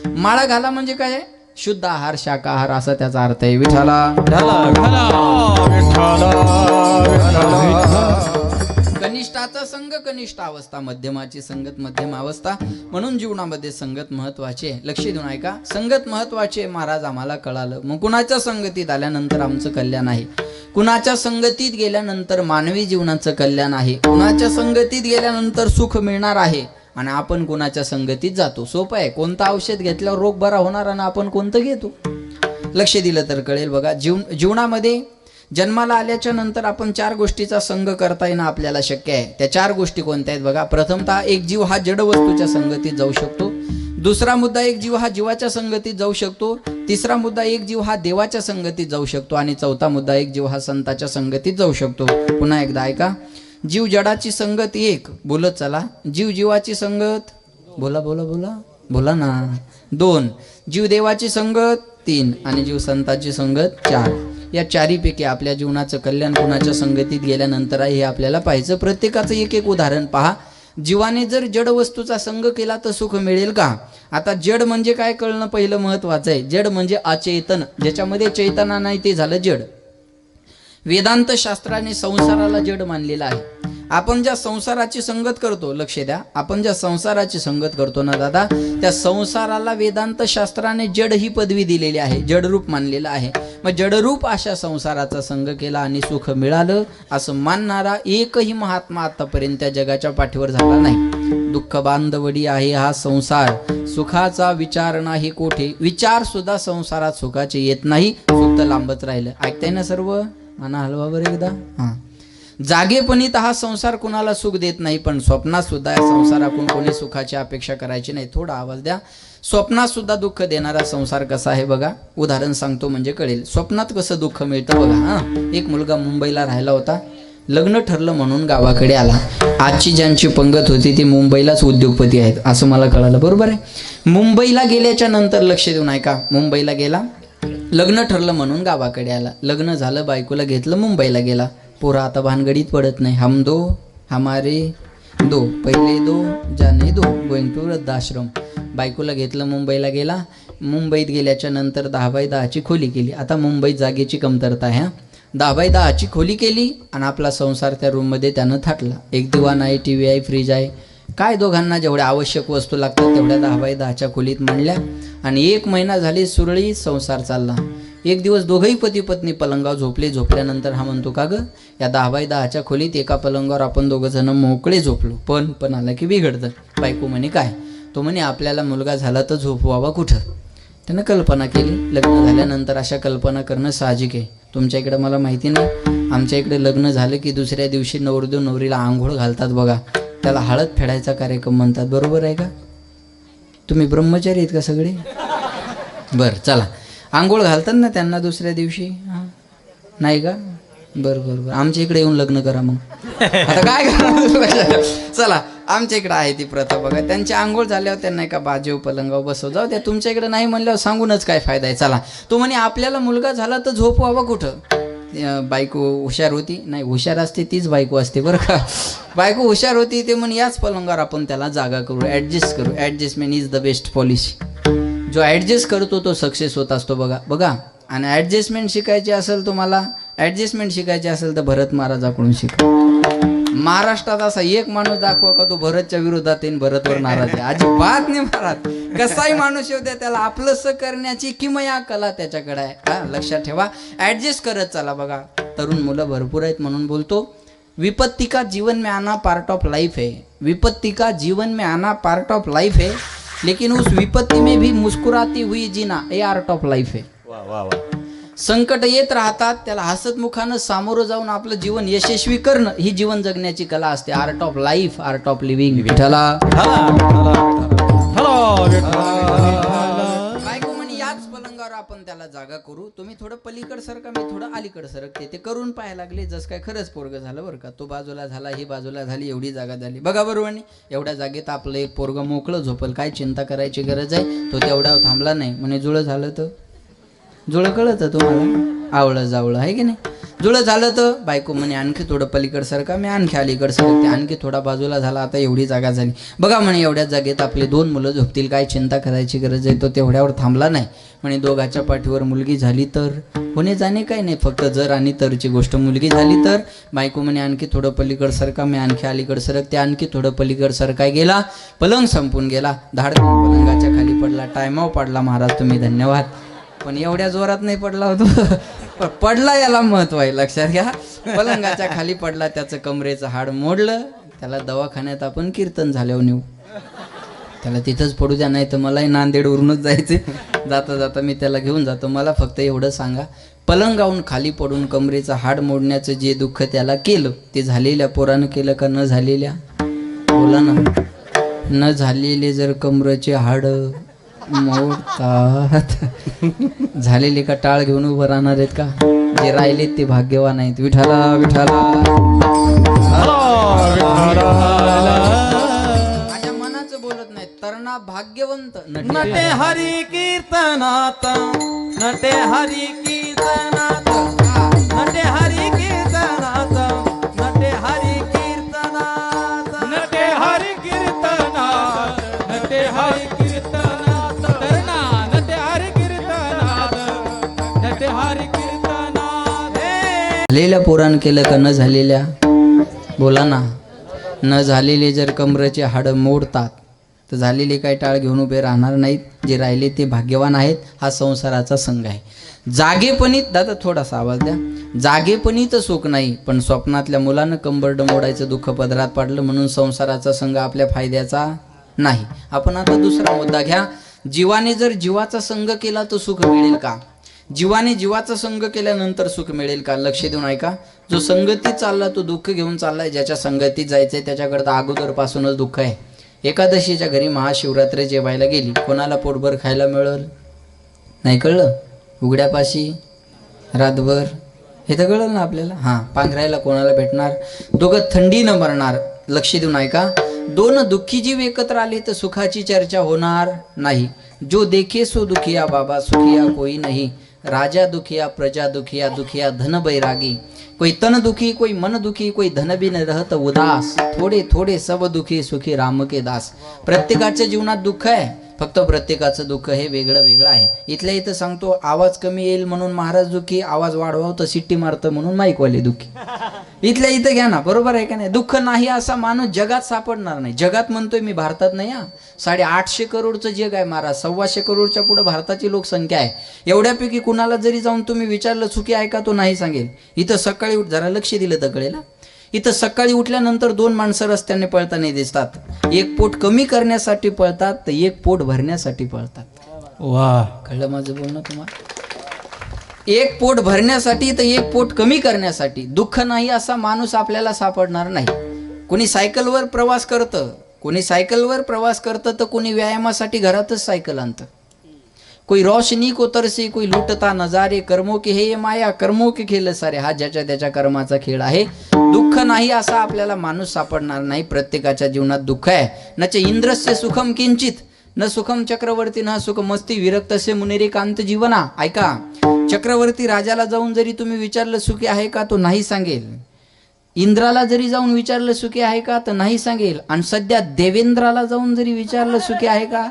माळा घाला म्हणजे काय आहे? शुद्ध आहार, शाकाहार असा त्याचा अर्थ आहे. विठाला कनिष्ठाचा संघ कनिष्ठ अवस्था, मध्यमाची संगत मध्यम अवस्था. म्हणून जीवनामध्ये संगत महत्वाची आहे. लक्ष देऊन ऐका, संगत महत्वाची आहे. महाराज आम्हाला कळालं. मग कुणाच्या संगतीत आल्यानंतर आमचं कल्याण आहे, कुणाच्या संगतीत गेल्यानंतर मानवी जीवनाचं कल्याण आहे, कुणाच्या संगतीत गेल्यानंतर सुख मिळणार आहे. आणि आपण कुणाच्या संगतीत जातो. सोपं आहे. कोणतं औषध घेतल्यावर रोग बरा होणार आणि आपण कोणतं घेतो, लक्ष दिलं तर कळेल. बघा, जीवनामध्ये जन्माला आल्याच्या नंतर आपण 4 गोष्टीचा संग करता येणं आपल्याला शक्य आहे. त्या 4 गोष्टी कोणत्या आहेत बघा. प्रथमतः एक जीव हा जड वस्तूच्या संगतीत जाऊ शकतो. दुसरा मुद्दा, एक जीव हा जीवाच्या संगतीत जाऊ शकतो. तिसरा मुद्दा, एक जीव हा देवाच्या संगतीत जाऊ शकतो. आणि चौथा मुद्दा, एक जीव हा संताच्या संगतीत जाऊ शकतो. पुन्हा एकदा ऐका, जीव जडाची संगत 1, बोलत चला. जीव जीवाची संगत, बोला बोला बोला बोला ना, 2. जीव देवाची संगत 3 आणि जीव संताची संगत 4. या 4 पैकी आपल्या जीवनाचं कल्याण कुणाच्या संगतीत गेल्यानंतर आहे हे आपल्याला पाहायचं. प्रत्येकाचं एक एक उदाहरण पहा. जीवाने जर जड वस्तूचा संग केला तर सुख मिळेल का? आता जड म्हणजे काय कळणं पहिलं महत्वाचं आहे. जड म्हणजे अचेतन, ज्याच्यामध्ये चैतना नाही ते झालं जड. वेदांत शास्त्राने संसाराला जड मानलेला आहे. आपण ज्या संसाराची संगत करतो, लक्ष द्या, आपण ज्या संसाराची संगत करतो ना दादा, त्या संसाराला वेदांत शास्त्राने जड ही पदवी दिलेली आहे, जडरूप मानलेलं आहे. मग जडरूप अशा संसाराचा संग केला आणि सुख मिळालं असं मानणारा एकही महात्मा आतापर्यंत त्या जगाच्या पाठीवर झाला नाही. दुःख बांधवडी आहे हा संसार, सुखाचा विचार नाही कोठे. विचार सुद्धा संसारात सुखाचे येत नाही, सुख तर लांबच राहिलं. ऐकताय ना सर्व? माना हलवा बरं एकदा. हां, जागेपणीत हा संसार कुणाला सुख देत नाही, पण स्वप्नात सुद्धा या संसारातून कोणी सुखाची अपेक्षा करायची नाही. थोडा आवाज द्या. स्वप्नात सुद्धा दुःख देणारा संसार कसा आहे बघा. उदाहरण सांगतो म्हणजे कळेल. स्वप्नात कसं दुःख मिळतं बघा. हां, एक मुलगा मुंबईला राहिला होता. लग्न ठरलं म्हणून गावाकडे आला. आजची ज्यांची पंगत होती ती मुंबईलाच उद्योगपती आहेत असं मला कळालं. बरोबर आहे. मुंबईला गेल्याच्या नंतर लक्ष देऊन ऐका, मुंबईला गेला, लग्न ठरलं म्हणून गावाकडे आला. लग्न झालं, बायकोला घेतलं, मुंबईला गेला. पोरा आता भानगडीत पडत नाही. हम दो हमारे दो, पहिले दो जाने दो, गोइंग टू वृद्धाश्रम. बायकोला घेतलं, मुंबईला गेला. मुंबईत गेल्याच्या नंतर 10x10ची खोली केली. आता मुंबईत जागेची कमतरता आहे. 10x10ची खोली केली आणि आपला संसार त्या रूममध्ये त्यानं थाटला. एक दिवाण आहे, टी व्ही आहे, फ्रीज आहे, काय दोघांना जेवढ्या आवश्यक वस्तू लागतात तेवढ्या 10x10च्या खोलीत मांडल्या आणि 1 महिना झाली सुरळीत संसार चालला. एक दिवस दोघंही पती पत्नी पलंगावर झोपले. झोपल्यानंतर हा म्हणतो, का गं, या 10x10च्या खोलीत एका पलंगावर आपण 2 जण मोकळे झोपलो, पण आला की बिघडतं. बायको म्हणे काय? तो म्हणे आपल्याला मुलगा झाला तर झोपवावा कुठं. त्यानं कल्पना केली. लग्न झाल्यानंतर अशा कल्पना करणं साहजिक आहे. तुमच्या इकडं मला माहिती नाही, आमच्या इकडे लग्न झालं की दुसऱ्या दिवशी नवरदेव नवरीला आंघोळ घालतात बघा, त्याला हळद फेडायचा कार्यक्रम म्हणतात. बरोबर आहे का? तुम्ही ब्रह्मचारी आहेत का सगळे? बरं चला, आंघोळ घालतात ना त्यांना दुसऱ्या दिवशी? हां, नाही का? बरं आमच्या इकडे येऊन लग्न करा मग. आता काय करा, चला आमच्या इकडे आहे ती प्रथा बघा. त्यांची आंघोळ झाल्यावर त्यांना एका बाजेव पलंगावर बसव. जाऊ द्या, तुमच्या इकडे नाही म्हणल्यावर सांगूनच काय फायदा आहे. चला, तो म्हणे आपल्याला मुलगा झाला तर झोपवावा कुठं. बायको हुशार होती, नाही हुशार असते तीच बायको असते बरं का. बायको हुशार होती. ते म्हणे याच पलंगावर आपण त्याला जागा करू, ॲडजस्ट करू. Adjustment is the best policy. जो ॲडजस्ट करतो तो सक्सेस होत असतो बघा. आणि ॲडजस्टमेंट शिकायची असेल तुम्हाला, ॲडजस्टमेंट शिकायची असेल तर भरत महाराजाकडून शिका. महाराष्ट्रात असा एक माणूस दाखवा का तो भरतच्या विरोधात येईन, भरतवर नाराज आहे. अजिबात नाही महाराज. कसाही माणूस येऊ द्या, त्याला आपलंसं करण्याची किमया कला त्याच्याकडे आहे. हा, लक्षात ठेवा. ॲडजस्ट करत चला बघा. तरुण मुलं भरपूर आहेत म्हणून बोलतो. विपत्ती का जीवन में आना पार्ट ऑफ लाइफ है. विपत्ती का जीवन में आना पार्ट ऑफ लाइफ है, लेकिन उस विपत्ती में भी मुस्कुराती हुई जीना ये आर्ट ऑफ लाइफ है. संकट येत राहतात, त्याला हसतमुखानं सामोरं जाऊन आपलं जीवन यशस्वी करणं ही जीवन जगण्याची कला असते. Art of life, art of living. विठ्ठला बायको म्हणे याच पलंगावर आपण त्याला जागा करू. तुम्ही थोडं पलीकड सरका, मी थोडं अलीकड सरकते. ते करून पाहायला लागले. जस काय खरंच पोरग झालं बरं का. तो बाजूला झाला, ही बाजूला झाली, एवढी जागा झाली बघा. बरोबर नाही? एवढ्या जागेत आपलं एक पोरग मोकळं झोपल, काय चिंता करायची गरज आहे. तो तेवढ्यावर थांबला नाही. म्हणे जुळं झालं तर जुळं कळतं तुम्हाला, आवळं जावळं आहे की नाही. जुळं झालं तर बायको म्हणे आणखी थोडं पलीकड सरका, मी आणखी अलीकड सरकते, आणखी थोडा बाजूला झाला, आता एवढी जागा झाली. बघा म्हणे एवढ्या जागेत आपले 2 मुलं झोपतील, काय चिंता करायची गरज आहे. तो तेवढ्यावर थांबला नाही. म्हणे दोघाच्या पाठीवर मुलगी झाली तर होणे जाणे काय नाही, फक्त जर आणि तरची गोष्ट. मुलगी झाली तर बायको म्हणे आणखी थोडं पलीकड सरका, मी आणखी अलीकड सरकते, आणखी थोडं पलीकड सरकाय गेला. पलंग संपून गेला, धाडकन पलंगाच्या खाली पडला. टायमावर पडला महाराज, तुम्ही धन्यवाद. पण एवढ्या जोरात नाही पडला होतो, पडला याला महत्व आहे, लक्षात घ्या. पलंगाच्या खाली पडला, त्याचं कमरेचं हाड मोडलं. त्याला दवाखान्यात आपण कीर्तन झाल्यावर नेऊ, त्याला तिथंच पडू द्या, नाही तर मलाही नांदेडवरूनच जायचे. जाता जाता मी त्याला घेऊन जातो. मला फक्त एवढं सांगा, पलंगावून खाली पडून कमरेचं हाड मोडण्याचं जे दुःख त्याला केलं, ते झालेल्या पोरानं केलं का न झालेल्या? बोला ना. न झालेले जर कमरेचे हाड मोडतात, झालेले का टाळ घेऊन उभं राहणार आहेत का? जे राहिलेत ते भाग्यवान आहेत. विठाला विठाला. माझ्या मनाचं बोलत नाही, तरणा भाग्यवंत नटे हरी कीर्तनात, नटे हरी कीर्तनात, नटे हरी कीर्तनात, नटे हरी कीर्तनात, नटे हरी कीर्तनात, नटे हरी कीर्तनात, तरणा नटे हरी कीर्तनात, नटे हरी कीर्तनात. झालेल्या पोरान केलं का न झालेल्या? बोला ना. न झालेले जर कमरेचे हाडं मोडतात तर झालेले काय टाळ घेऊन उभे राहणार नाहीत. जे राहिले ते भाग्यवान आहेत. हा संसाराचा संघ आहे. जागेपणीत, दादा थोडासा आवाज द्या, जागेपणीत सुख नाही, पण स्वप्नातल्या मुलानं कंबरड मोडायचं दुःख पदरात पडलं, म्हणून संसाराचा संघ आपल्या फायद्याचा नाही. आपण आता दुसरा मुद्दा घ्या. जीवाने जर जीवाचा संघ केला तर सुख मिळेल का? जीवाने जीवाचा संघ केल्यानंतर सुख मिळेल का? लक्ष देऊन ऐका. जो संगतीत चालला तो दुःख घेऊन चाललाय. ज्याच्या संगतीत जायचंय त्याच्याकरता अगोदरपासूनच दुःख आहे. एकादशीच्या घरी महाशिवरात्री जेवायला गेली, कोणाला पोटभर खायला मिळेल? नाही कळलं? उघड्यापाशी रातभर, हे तर कळलं ना आपल्याला. हां, पांघरायला कोणाला भेटणार? दोघं थंडीनं मरणार. लक्ष देऊन ऐका. 2 दुःखी जीव एकत्र आले तर सुखाची चर्चा होणार नाही. जो देखे सो दुखिया बाबा, सुखिया कोई नहीं. राजा दुखिया, प्रजा दुखिया, दुखिया धन बैरागी. कोई तन दुखी, कोई मन दुखी, कोई धन बिन रहत उदास. थोडे थोडे सब दुखी, सुखी राम के दास. प्रत्येकाच्या जीवनात दुःख आहे, फक्त प्रत्येकाचं दुःख हे वेगळं वेगळं आहे. इथल्या इथं सांगतो, आवाज कमी येईल म्हणून महाराज दुखी, आवाज वाढवाव तर शिट्टी मारतं म्हणून माईकवाले दुखी. इथल्या इथं घ्या ना, बरोबर आहे का नाही? दुःख नाही असा माणूस जगात सापडणार नाही. जगात म्हणतोय मी, भारतात नाही. 850 करोडचं जग आहे महाराज. 125 करोडच्या पुढे भारताची लोकसंख्या आहे. एवढ्यापैकी कुणाला जरी जाऊन तुम्ही विचारलं सुखी आहे का, तो नाही सांगेल. इथं सकाळी जरा लक्ष दिलं तर कळेल. इथं सकाळी उठल्यानंतर 2 माणसं रस्त्याने पळताना दिसतात. एक पोट कमी करण्यासाठी पळतात, तर एक पोट भरण्यासाठी पळतात. वा, कळलं माझं बोलणं तुम्हाला? एक पोट भरण्यासाठी तर एक पोट कमी करण्यासाठी. दुःख नाही असा माणूस आपल्याला सापडणार नाही. कोणी सायकलवर प्रवास करतं, कोणी सायकलवर प्रवास करतं, तर कोणी व्यायामासाठी घरातच सायकल आणतं. कोई रोशनी को तरसे, कोई लुटता नजारे. कर्मों की हे माया, कर्मों के खेळ सारे. हा ज्याच्या त्याच्या कर्माचा खेळ आहे. दुःख नाही असा आपल्याला माणूस सापडणार नाही. प्रत्येकाच्या जीवनात दुःख आहे. नच इंद्रस्य सुखम किंचित, न सुखम चक्रवर्ती, न सुख मस्ती. विरक्तस्य मुनिरे कांत जीवना. ऐका, चक्रवर्ती राजाला जाऊन जरी तुम्ही विचारलं सुखी आहे का, तो नाही सांगेल. इंद्राला जरी जाऊन विचारलं सुखी आहे का, तर नाही सांगेल. आणि सध्या देवेंद्राला जाऊन जरी विचारलं सुखी आहे का,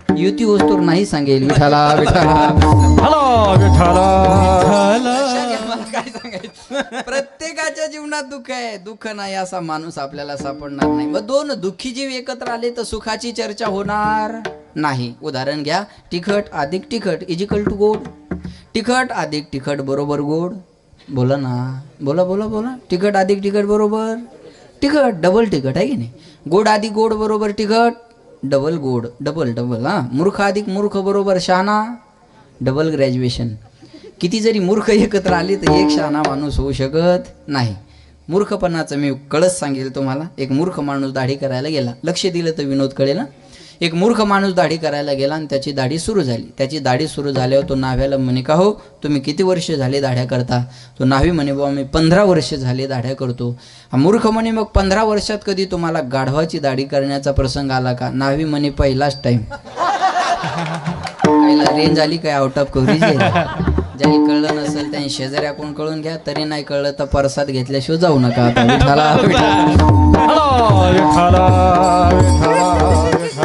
युती होस्तोर नाही सांगेल. विठाला विठाला. हॅलो विठाला. मला काय सांगायचं, प्रत्येकाच्या जीवनात दुःख आहे. दुःख नाही असा माणूस आपल्याला सापडणार नाही. मग 2 दुःखी जीव एकत्र आले तर सुखाची चर्चा होणार नाही. उदाहरण घ्या. तिखट अधिक तिखट इजिकल टू गोड. तिखट अधिक तिखट बरोबर गोड. बोला ना, बोला बोला बोला. तिखट अधिक तिखट बरोबर तिखट, डबल तिखट आहे की नाही? गोड अधिक गोड बरोबर तिखट, डबल गोड, डबल डबल. हां, मूर्ख अधिक मूर्ख बरोबर शहाणा, डबल ग्रॅज्युएशन. किती जरी मूर्ख एकत्र आले तर एक शहाणा माणूस होऊ शकत नाही. मूर्खपणाचं मी कळस सांगेल तुम्हाला. एक मूर्ख माणूस दाढी करायला गेला. लक्ष दिलं तर विनोद कळेल ना. एक मूर्ख माणूस दाढी करायला गेला आणि त्याची दाढी सुरू झाली. त्याची दाढी सुरू झाल्यावर तो न्हाव्याला म्हणे, का हो तुम्ही किती वर्ष झाले दाढ्या करता? तो न्हावी म्हणे, बाबा मी 15 वर्ष झाले दाढ्या करतो. हा मूर्ख म्हणे, मग 15 वर्षात कधी तुम्हाला गाढवाची दाढी करण्याचा प्रसंग आला का? न्हावी म्हणे, पहिलाच टाईम. याला रेंज आली काय आउट ऑफ कव्हरेज आहे ज्याला कळलं नसेल त्यांनी शेजाऱ्या कोण कळून घ्या तरी नाही कळलं तर परसाद घेतल्याशिवाय जाऊ नका आता विठाला हॅलो विठाला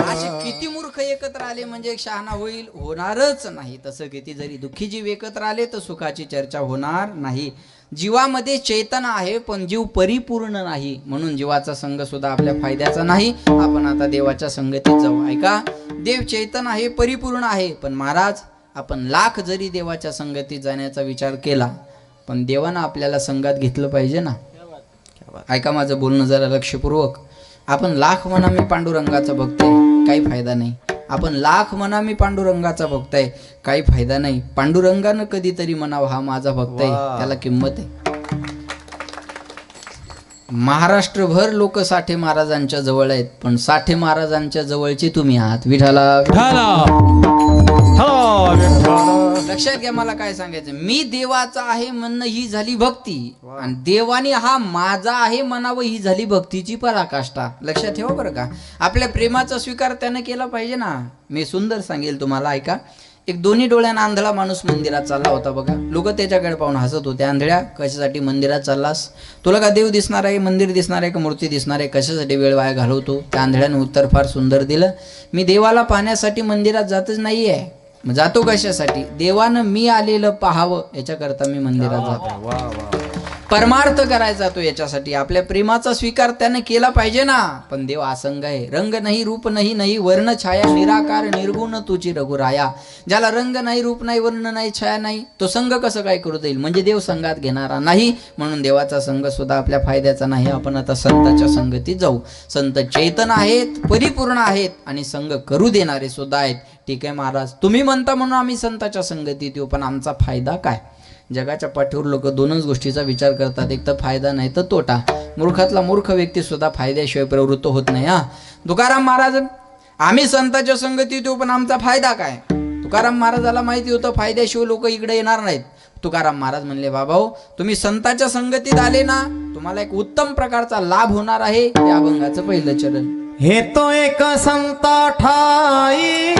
असे किती मूर्ख एकत्र आले म्हणजे एक शहाणा होईल होणारच नाही. तसं किती जरी दुःखी जीव एकत्र आले तर सुखाची चर्चा होणार नाही. जीवामध्ये चैतन्य आहे पण जीव परिपूर्ण नाही म्हणून जीवाचा संघ सुद्धा आपल्या फायद्याचा नाही. आपण आता देवाच्या संगतीत जाऊ. ऐका, देव चैतन्य आहे, परिपूर्ण आहे, पण महाराज आपण लाख जरी देवाच्या संगतीत जाण्याचा विचार केला पण देवानं आपल्याला संघात घेतलं पाहिजे ना. ऐका माझं बोलणं जरा लक्षपूर्वक. आपण लाख म्हणा मी पांडुरंगाचा भक्त आहे, काही फायदा नाही. आपण लाख म्हणा मी पांडुरंगाचा भक्त आहे, काही फायदा नाही. पांडुरंगानं कधीतरी म्हणावं हा माझा भक्त आहे, त्याला किंमत आहे. महाराष्ट्रभर लोक साठे महाराजांच्या जवळ आहेत पण साठे महाराजांच्या जवळचे तुम्ही आहात. विठाला हॅलो विठाला लक्षात घ्या. मला काय सांगायचं, मी देवाचा आहे म्हणणं ही झाली भक्ती आणि देवाने हा माझा आहे म्हणावं ही झाली भक्तीची पराकाष्ठा. लक्षात ठेवा बरं का. आपल्या प्रेमाचा स्वीकार त्यानं केला पाहिजे ना. मी सुंदर सांगेल तुम्हाला, ऐका. एक दोन्ही डोळ्यानं आंधळा माणूस मंदिरात चालला होता बघा. लोक त्याच्याकडे पाहून हसत होते. आंधळ्या, कशासाठी मंदिरात चाललास? तुला का देव दिसणार आहे, मंदिर दिसणार आहे का मूर्ती दिसणार आहे? कशासाठी वेळ वाया घालवतो? त्या आंधळ्यानं उत्तर फार सुंदर दिलं. मी देवाला पाहण्यासाठी मंदिरात जातच नाहीये. मग जातो कशासाठी? देवानं मी आलेलं पाहावं याच्याकरता मी मंदिरात जातो. परमार्थ करायचा तो याच्यासाठी. आपल्या प्रेमाचा स्वीकार त्याने केला पाहिजे ना. पण देव असंग आहे. रंग नाही रूप नाही नाही वर्ण छाया निराकार निर्गुण तुची रघुराया. ज्याला रंग नाही रूप नाही वर्ण नाही छाया नाही तो संघ कसं काय करू देईल? म्हणजे देव संघात घेणारा नाही. म्हणून देवाचा संघ सुद्धा आपल्या फायद्याचा नाही. आपण आता संतांच्या संगतीत जाऊ. संत चैतन्य आहेत, परिपूर्ण आहेत आणि संघ करू देणारे सुद्धा आहेत. ठीक आहे महाराज, तुम्ही म्हणता म्हणून आम्ही संतांच्या संगतीत येऊ, पण आमचा फायदा काय? जगाच्या पाठीवर लोक दोनच गोष्टीचा विचार करतात, एक तर फायदा नाही तर तोटा. मूर्खातला मूर्ख व्यक्ती सुद्धा फायद्याशिवाय प्रवृत्त होत नाही. हा तुकाराम महाराज, आम्ही संतांच्या संगतीत येऊ पण आमचा फायदा काय? तुकाराम महाराजाला माहिती होतं फायद्याशिवाय लोक इकडे येणार नाहीत. तुकाराम महाराज म्हणले, बाबाओ तुम्ही संतांच्या संगतीत आले ना, तुम्हाला एक उत्तम प्रकारचा लाभ होणार आहे. या अभंगाचं पहिलं चरण. हे तो एक संता ठाई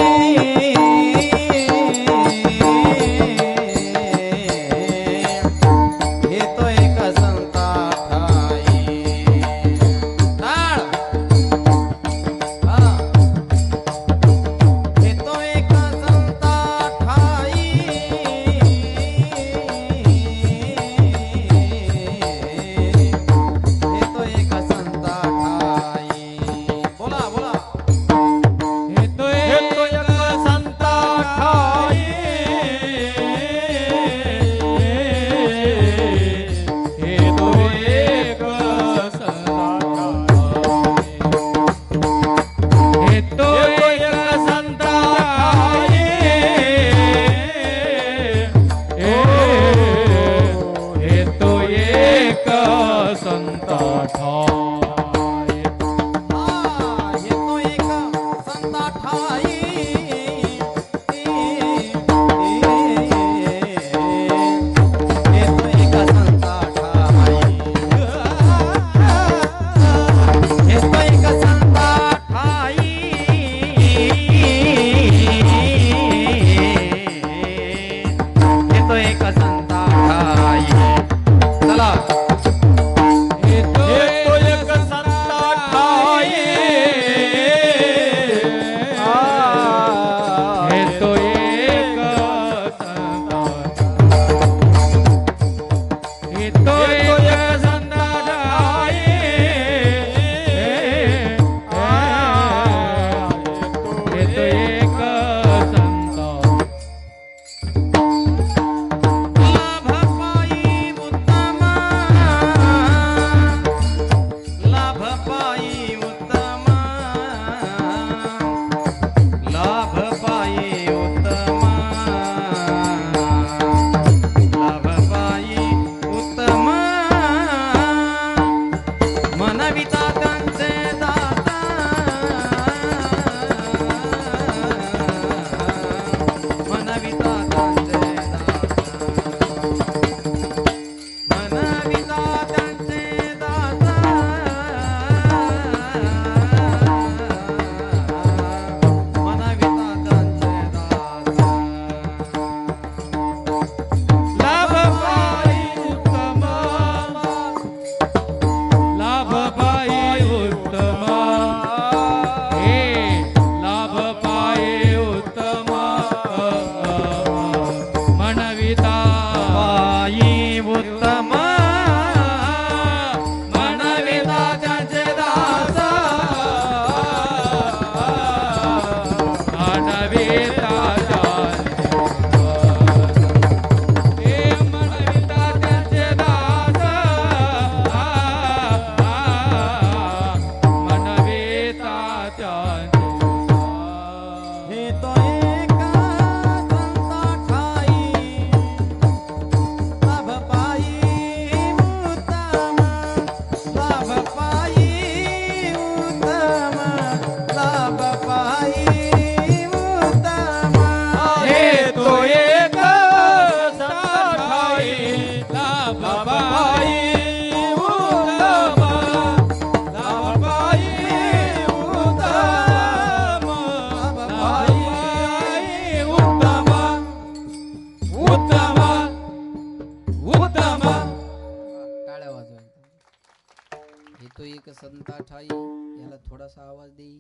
ठाई, याला थोडासा आवाज देई.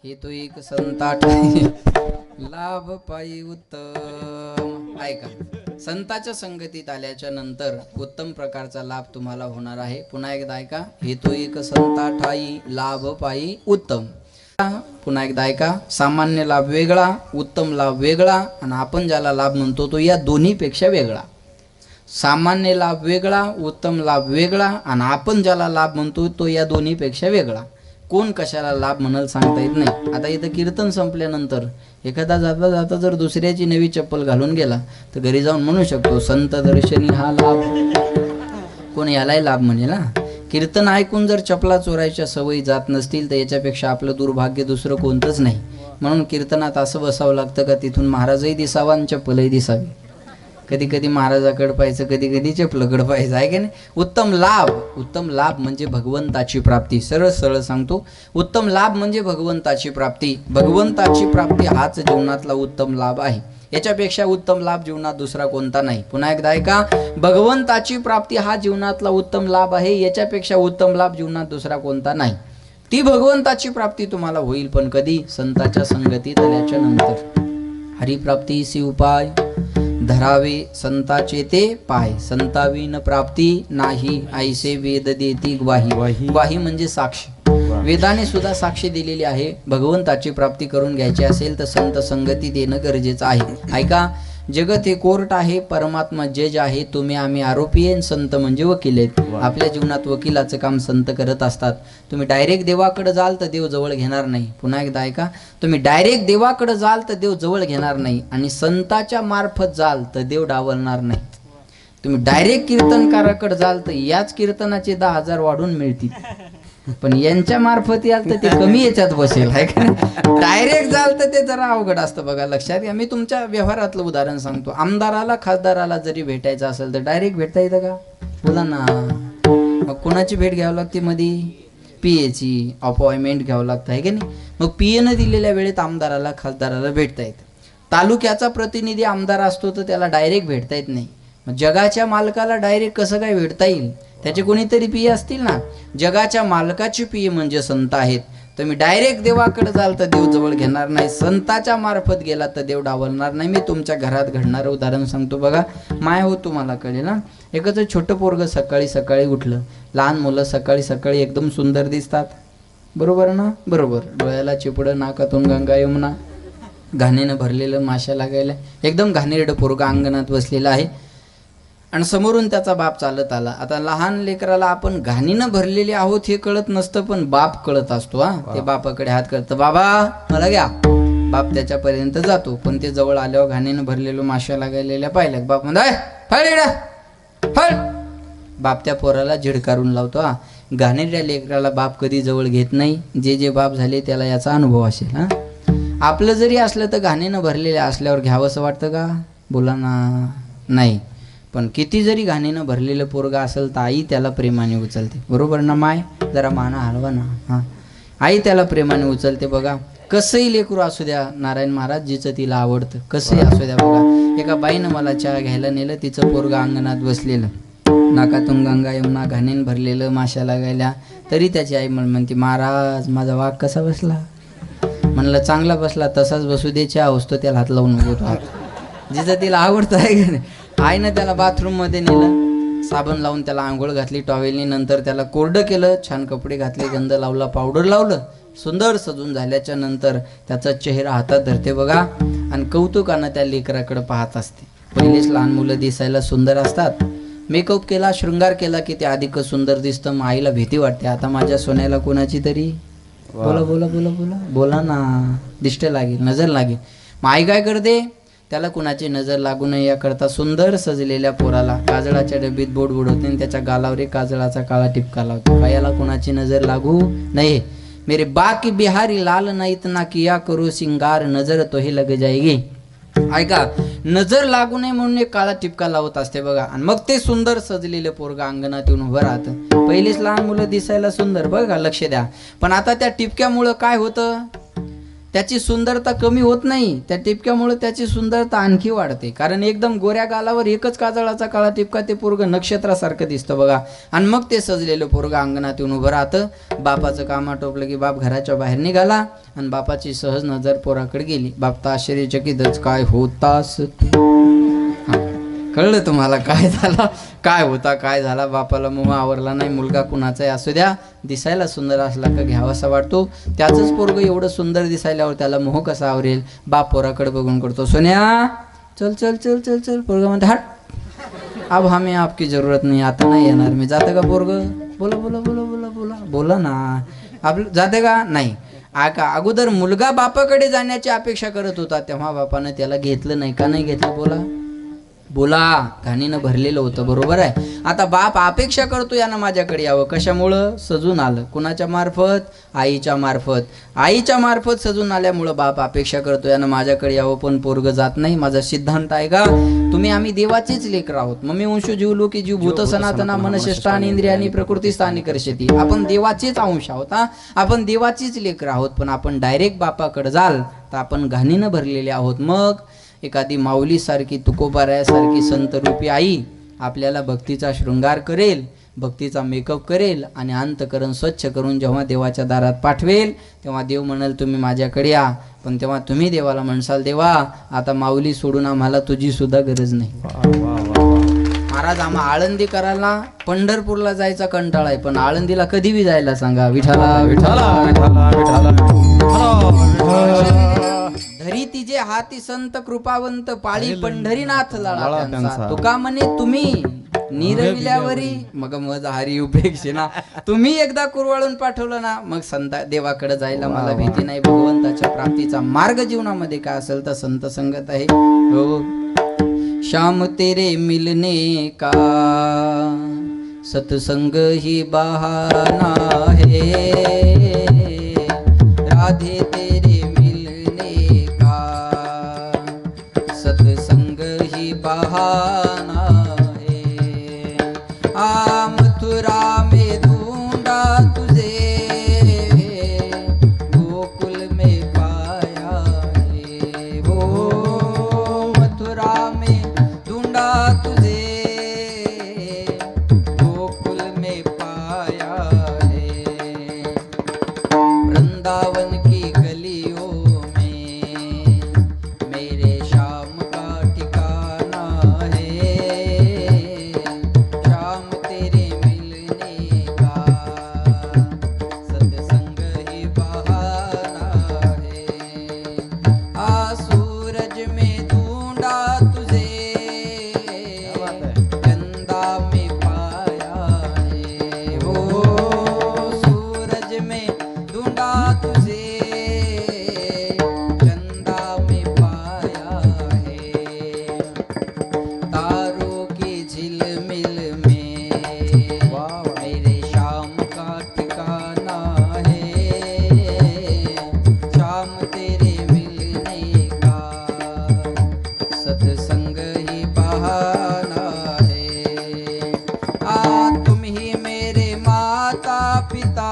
हे तो एक संता ठाई लाभ पायी उत्तम. ऐका, संताच्या संगतीत आल्याच्या नंतर उत्तम प्रकारचा लाभ तुम्हाला होणार आहे. पुन्हा एकदा ऐका. हे तो एक संता ठाई लाभ पायी उत्तम. पुन्हा एकदा ऐका. सामान्य लाभ वेगळा, उत्तम लाभ वेगळा, आणि आपण ज्याला लाभ म्हणतो तो या दोन्हीपेक्षा वेगळा. सामान्य लाभ वेगळा, उत्तम लाभ वेगळा, आणि आपण ज्याला लाभ म्हणतो तो या दोन्हीपेक्षा वेगळा. कोण कशाला लाभ म्हणाल सांगता येत नाही. आता इथं कीर्तन संपल्यानंतर एखादा जाता जाता जर दुसऱ्याची नवी चप्पल घालून गेला तर घरी जाऊन म्हणू शकतो संत दर्शनी हा लाभ. कोण यालाही लाभ म्हणेल ना. कीर्तन ऐकून जर चपला चोरायच्या सवयी जात नसतील तर याच्यापेक्षा आपलं दुर्भाग्य दुसरं कोणतंच नाही. म्हणून कीर्तनात असं बसावं लागतं का तिथून महाराजही दिसावा आणि चप्पलही दिसावी. कधी कधी महाराजाकडे पाहायचं, कधी कधी चपलकडे पाहायचं, आहे की नाही. उत्तम लाभ, उत्तम लाभ म्हणजे भगवंताची प्राप्ती. सरळ सरळ सांगतो, उत्तम लाभ म्हणजे भगवंताची प्राप्ती. भगवंताची प्राप्ती हाच जीवनातला उत्तम लाभ आहे. याच्यापेक्षा उत्तम लाभ जीवनात दुसरा कोणता नाही. पुन्हा एकदा ऐका. भगवंताची प्राप्ती हा जीवनातला उत्तम लाभ आहे. याच्यापेक्षा उत्तम लाभ जीवनात दुसरा कोणता नाही. ती भगवंताची प्राप्ती तुम्हाला होईल, पण कधी? संताच्या संगतीत आल्याच्या नंतर. हरिप्राप्तीसी उपाय धरावे संताचे ते पाय, संताविन प्राप्ती नाही ऐसे वेद देती ग्वाही. ग्वाही म्हणजे साक्षी. वेदाने सुद्धा साक्षी दिलेली आहे. भगवंताची प्राप्ती करून घ्यायची असेल तर संत संगतीत येणं गरजेचं आहे. ऐका, जगत हे कोर्ट आहे, परमात्मा जज आहे, तुम्ही आम्ही आरोपी आहे, संत म्हणजे वकील आहेत. आपल्या जीवनात वकिलाचं काम संत करत असतात. तुम्ही डायरेक्ट देवाकडे जाल तर देव जवळ घेणार नाही. पुन्हा एकदा ऐका. तुम्ही डायरेक्ट देवाकडे जाल तर देव जवळ घेणार नाही, आणि संताच्या मार्फत जाल तर देव डावलणार नाही. तुम्ही डायरेक्ट कीर्तनकाराकडे जाल तर याच कीर्तनाचे 10,000 वाढून मिळतील, पण यांच्या मार्फत याल तर ते कमी याच्यात बसेल, आहे का. डायरेक्ट जाल तर ते जरा अवघड असतं. बघा, लक्षात घ्या. मी तुमच्या व्यवहारातलं उदाहरण सांगतो. आमदाराला खासदाराला जरी भेटायचं असेल तर डायरेक्ट भेटता येतं का? बोला ना. मग कोणाची भेट घ्यावी लागते? मध्ये PA अपॉइंटमेंट घ्यावं लागतं, आहे की नाही. मग PA दिलेल्या वेळेत आमदाराला खासदाराला भेटता येतं. तालुक्याचा प्रतिनिधी आमदार असतो तर त्याला डायरेक्ट भेटता येत नाही. मग जगाच्या मालकाला डायरेक्ट कसं काय भेटता येईल? त्याचे कोणीतरी PA असतील ना. जगाच्या मालकाची PA म्हणजे संत आहेत. तुम्ही डायरेक्ट देवाकडे जाल तर देव जवळ घेणार नाही, संताच्या मार्फत गेला तर देव डावलणार नाही. मी तुमच्या घरात घडणारं उदाहरण सांगतो. बघा, माय हो तुम्हाला कळेल ना. एकाच छोटं पोरग सकाळी सकाळी उठलं. लहान मुलं सकाळी सकाळी एकदम सुंदर दिसतात, बरोबर ना. बरोबर. डोळ्याला चिपडं, नाकातून गंगा यमुना, घाणेनं भरलेलं, माशा लागायला, एकदम घाणेरडं पोरग अंगणात बसलेलं आहे, आणि समोरून त्याचा बाप चालत आला. आता लहान लेकराला आपण घाणीनं भरलेले आहोत हे कळत नसतं, पण बाप कळत असतो. ते बापाकडे हात करतं, बाबा मला घ्या. बाप त्याच्यापर्यंत जातो, पण ते जवळ आल्यावर घाणीनं भरलेलो माश्या लागायलेल्या पाहिल्या. बाप म्हणतो फळ. बाप त्या पोराला झिडकारून लावतो. घाणेरड्या लेकराला बाप कधी जवळ घेत नाही. जे बाप झाले त्याला याचा अनुभव असेल. आपलं जरी असलं तर घाणीनं भरलेलं असल्यावर घ्यावंसं वाटतं का? बोला ना. नाही. पण किती जरी घाणीनं भरलेलं पोरगा असेल तर आई त्याला प्रेमाने उचलते, बरोबर ना. माय जरा माना हलवा ना. आई त्याला प्रेमाने उचलते. बघा, कसंही लेकरू असू द्या, नारायण महाराज जिचं तिला आवडतं, कसंही असू द्या. बघा, एका बाईनं मला चहा घ्यायला नेलं. तिचं पोरगा अंगणात बसलेलं, नाकातून गंगा यमुना, घाणीनं भरलेलं, माशा लागायला. तरी त्याची आई म्हणते, महाराज माझा वाघ कसा बसला? म्हणलं चांगला बसला, तसाच बसू दे, चहा असतो त्याला हात लावून नको. जिचं तिला आवडतं, आहे का नाही. आईनं त्याला बाथरूममध्ये नेलं, साबण लावून त्याला आंघोळ घातली टॉवेलनी. नंतर त्याला कोरडं केलं, छान कपडे घातले, गंध लावला, पावडर लावलं, सुंदर सजून झाल्याच्या नंतर त्याचा चेहरा हातात धरते बघा, आणि कौतुकानं त्या लेकराकडे पाहत असते. पहिलेच लहान मुलं दिसायला सुंदर असतात. मेकअप केला, शृंगार केला की ते अधिकच सुंदर दिसतं. मग आईला भीती वाटते, आता माझ्या सोन्याला कोणाची तरी बोला बोला बोला बोला बोला ना, दिष्ट लागेल, नजर लागेल. मग आई काय करते? त्याला कुणाची नजर लागू नये याकरता सुंदर सजलेल्या पोराला काजळाच्या डबीत बोट बुडवते आणि त्याच्या गालावर एक काजळाचा काळा टिपका लावतो. पायाला कुणाची नजर लागू नये. मेरे बाकी बिहारी लाल ना इतना किया करू सिंगार, नजर तो ही लग जाएगी. ऐका, नजर लागू नये म्हणून एक काळा टिपका लावत असते बघा, आणि मग ते सुंदर सजलेलं पोरगा अंगणात येऊन उभं राहतं. पहिलीच लहान मुलं दिसायला सुंदर, बघा लक्ष द्या. पण आता त्या टिपक्यामुळं काय होतं? त्याची सुंदरता कमी होत नाही, त्या टिपक्यामुळे त्याची सुंदरता आणखी वाढते. कारण एकदम गोऱ्या गालावर एकच काजळाचा काळा टिपका ते पोरगं नक्षत्रासारखं दिसतं बघा. आणि मग ते सजलेलं पोरगं अंगणात येऊन उभं राहतं. बापाचं काम आटोपलं की बाप घराच्या बाहेर निघाला आणि बापाची सहज नजर पोराकडे गेली. बाप तर आश्चर्यचकितच, काय होतास कळलं तुम्हाला काय झाला, काय होता काय झाला. बापाला मोह आवरला नाही. मुलगा कुणाचाही असू द्या, दिसायला सुंदर असला का घ्यावासा वाटतो. त्याचंच पोरगं एवढं सुंदर दिसायल्यावर त्याला मोह कसा आवरेल. बाप पोराकडे बघून करतो, सोन्या चल चल चल चल चल. पोरगा म्हणते हट, अब हमें आपकी जरूरत नाही, आता नाही येणार मी. जातं का पोरगं, बोला बोला बोला बोला बोला बोला ना, आपलं जाते का नाही. अगोदर मुलगा बापाकडे जाण्याची अपेक्षा करत होता, तेव्हा बापानं त्याला घेतलं नाही. का नाही घेतलं, बोला बोला, घाणीनं भरलेलं होतं, बरोबर आहे. आता बाप अपेक्षा करतो यानं माझ्याकडे यावं. कशामुळं, सजून आलं. कुणाच्या मार्फत, आईच्या मार्फत. आईच्या मार्फत सजून आल्यामुळं बाप अपेक्षा करतो यानं माझ्याकडे यावं. पण पोरग जात नाही. माझा सिद्धांत आहे का, तुम्ही आम्ही देवाचेच लेकर आहोत. मम्मी वंशो जीव लोकी जीव भूत सनातना मनशेष्टानी इंद्रियानी प्रकृती स्थानी करशेती. आपण देवाचेच अंश आहोत. आपण देवाचीच लेकर आहोत. पण आपण डायरेक्ट बापाकडे जाल तर आपण घाणीनं भरलेले आहोत. मग एखादी माऊलीसारखी, तुकोबारायासारखी संतरूपी आई आपल्याला भक्तीचा शृंगार करेल, भक्तीचा मेकअप करेल आणि अंतकरण स्वच्छ करून जेव्हा देवाच्या दारात पाठवेल तेव्हा देव म्हणाल तुम्ही माझ्याकडे या. पण तेव्हा तुम्ही देवाला म्हणसाल, देवा आता माऊली सोडून आम्हाला तुझी सुद्धा गरज नाही. महाराज, आम्हा आळंदी करायला पंढरपूरला जायचा कंटाळा आहे, पण आळंदीला कधी बी जायला सांगा. विठाला विठाला विठाला विठाला धरी तिचे हाती संत कृपावंत, पाळी पंढरीनाथ लाळा त्यांचा. तुका म्हणे तुम्ही निरविल्यावरी मग मज हरी उपेक्षे ना. तुम्ही एकदा कुरवाळून पाठवलं ना, मग संता देवाकडे जायला मला भीती नाही. भगवंताच्या प्राप्तीचा मार्ग जीवनामध्ये काय असेल तर संत संगत आहे. हो, श्याम तेरे मिलने का सत्संग ही बहाना है, राधे तेरे मिलने का सत्संग ही बहाना है. आ मथुरा में ढूंढा तुझे, गोकुल में पाया है. वो मथुरा में ढूंढा तुझे, गोकुल में पाया है. वृंदावन की गलियों में मेरे श्याम का ठिकाना है. श्याम तेरे मिलने का सत्संग ही बहाना है. आ सूरज में ढूंढा तुझे, चंदा में पाया है. वो सूरज में ढूंढा तुझे, चंदा में पाया है. तारों की झिलमिल में मेरे श्याम का ठिकाना है. श्याम तेरे मिलने का सत्संग ही बहाना है. आ तुम ही मेरे माता पिता,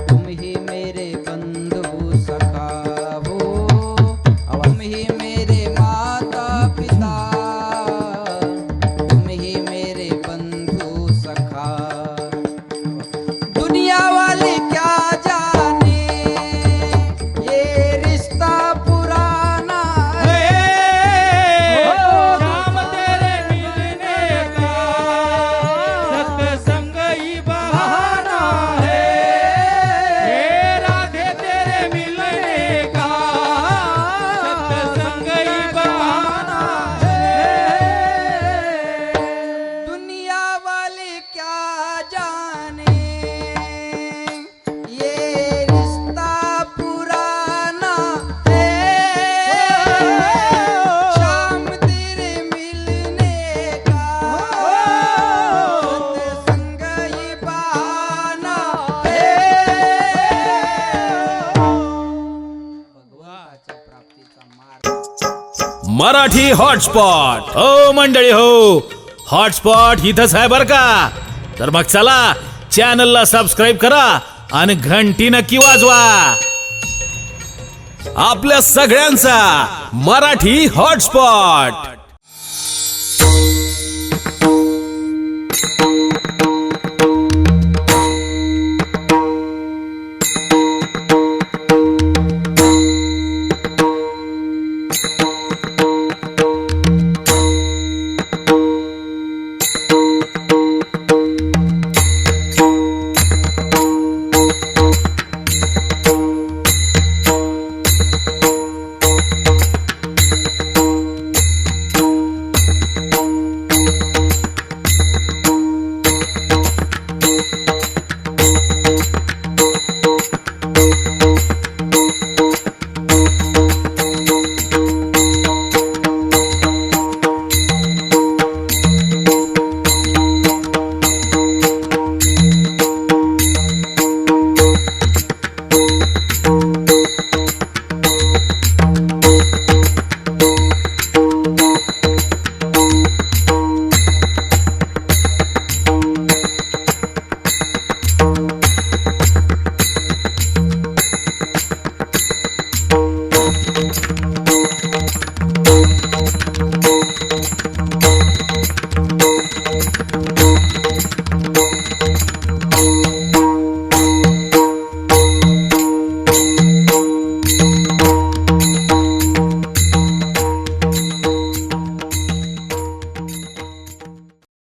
तुम ही मेरे बंधु सखा. हो, तुम ही मेरे माता पिता, तुम ही मेरे बंधु सखा. दुनिया वाले क्या जाने ये रिश्ता पुराना है. श्याम तेरे मिलने का सत्संग ही बहाना है. हे राधे तेरे मिलने का सत्संग ही बहाना है. दुनिया वाले क्या जाने ये रिश्ता पुराना है. शाम तेरे मिलने का सत्संग ही बहाना है. भगवंताच्या प्राप्तीचा मार्ग. मराठी हॉटस्पॉट. हो मंडळी हो, हॉटस्पॉट इथंच आहे बर का. तर मग चला चॅनलला सबस्क्राईब करा आणि घंटी नक्की वाजवा. आपल्या सगळ्यांचा मराठी हॉटस्पॉट.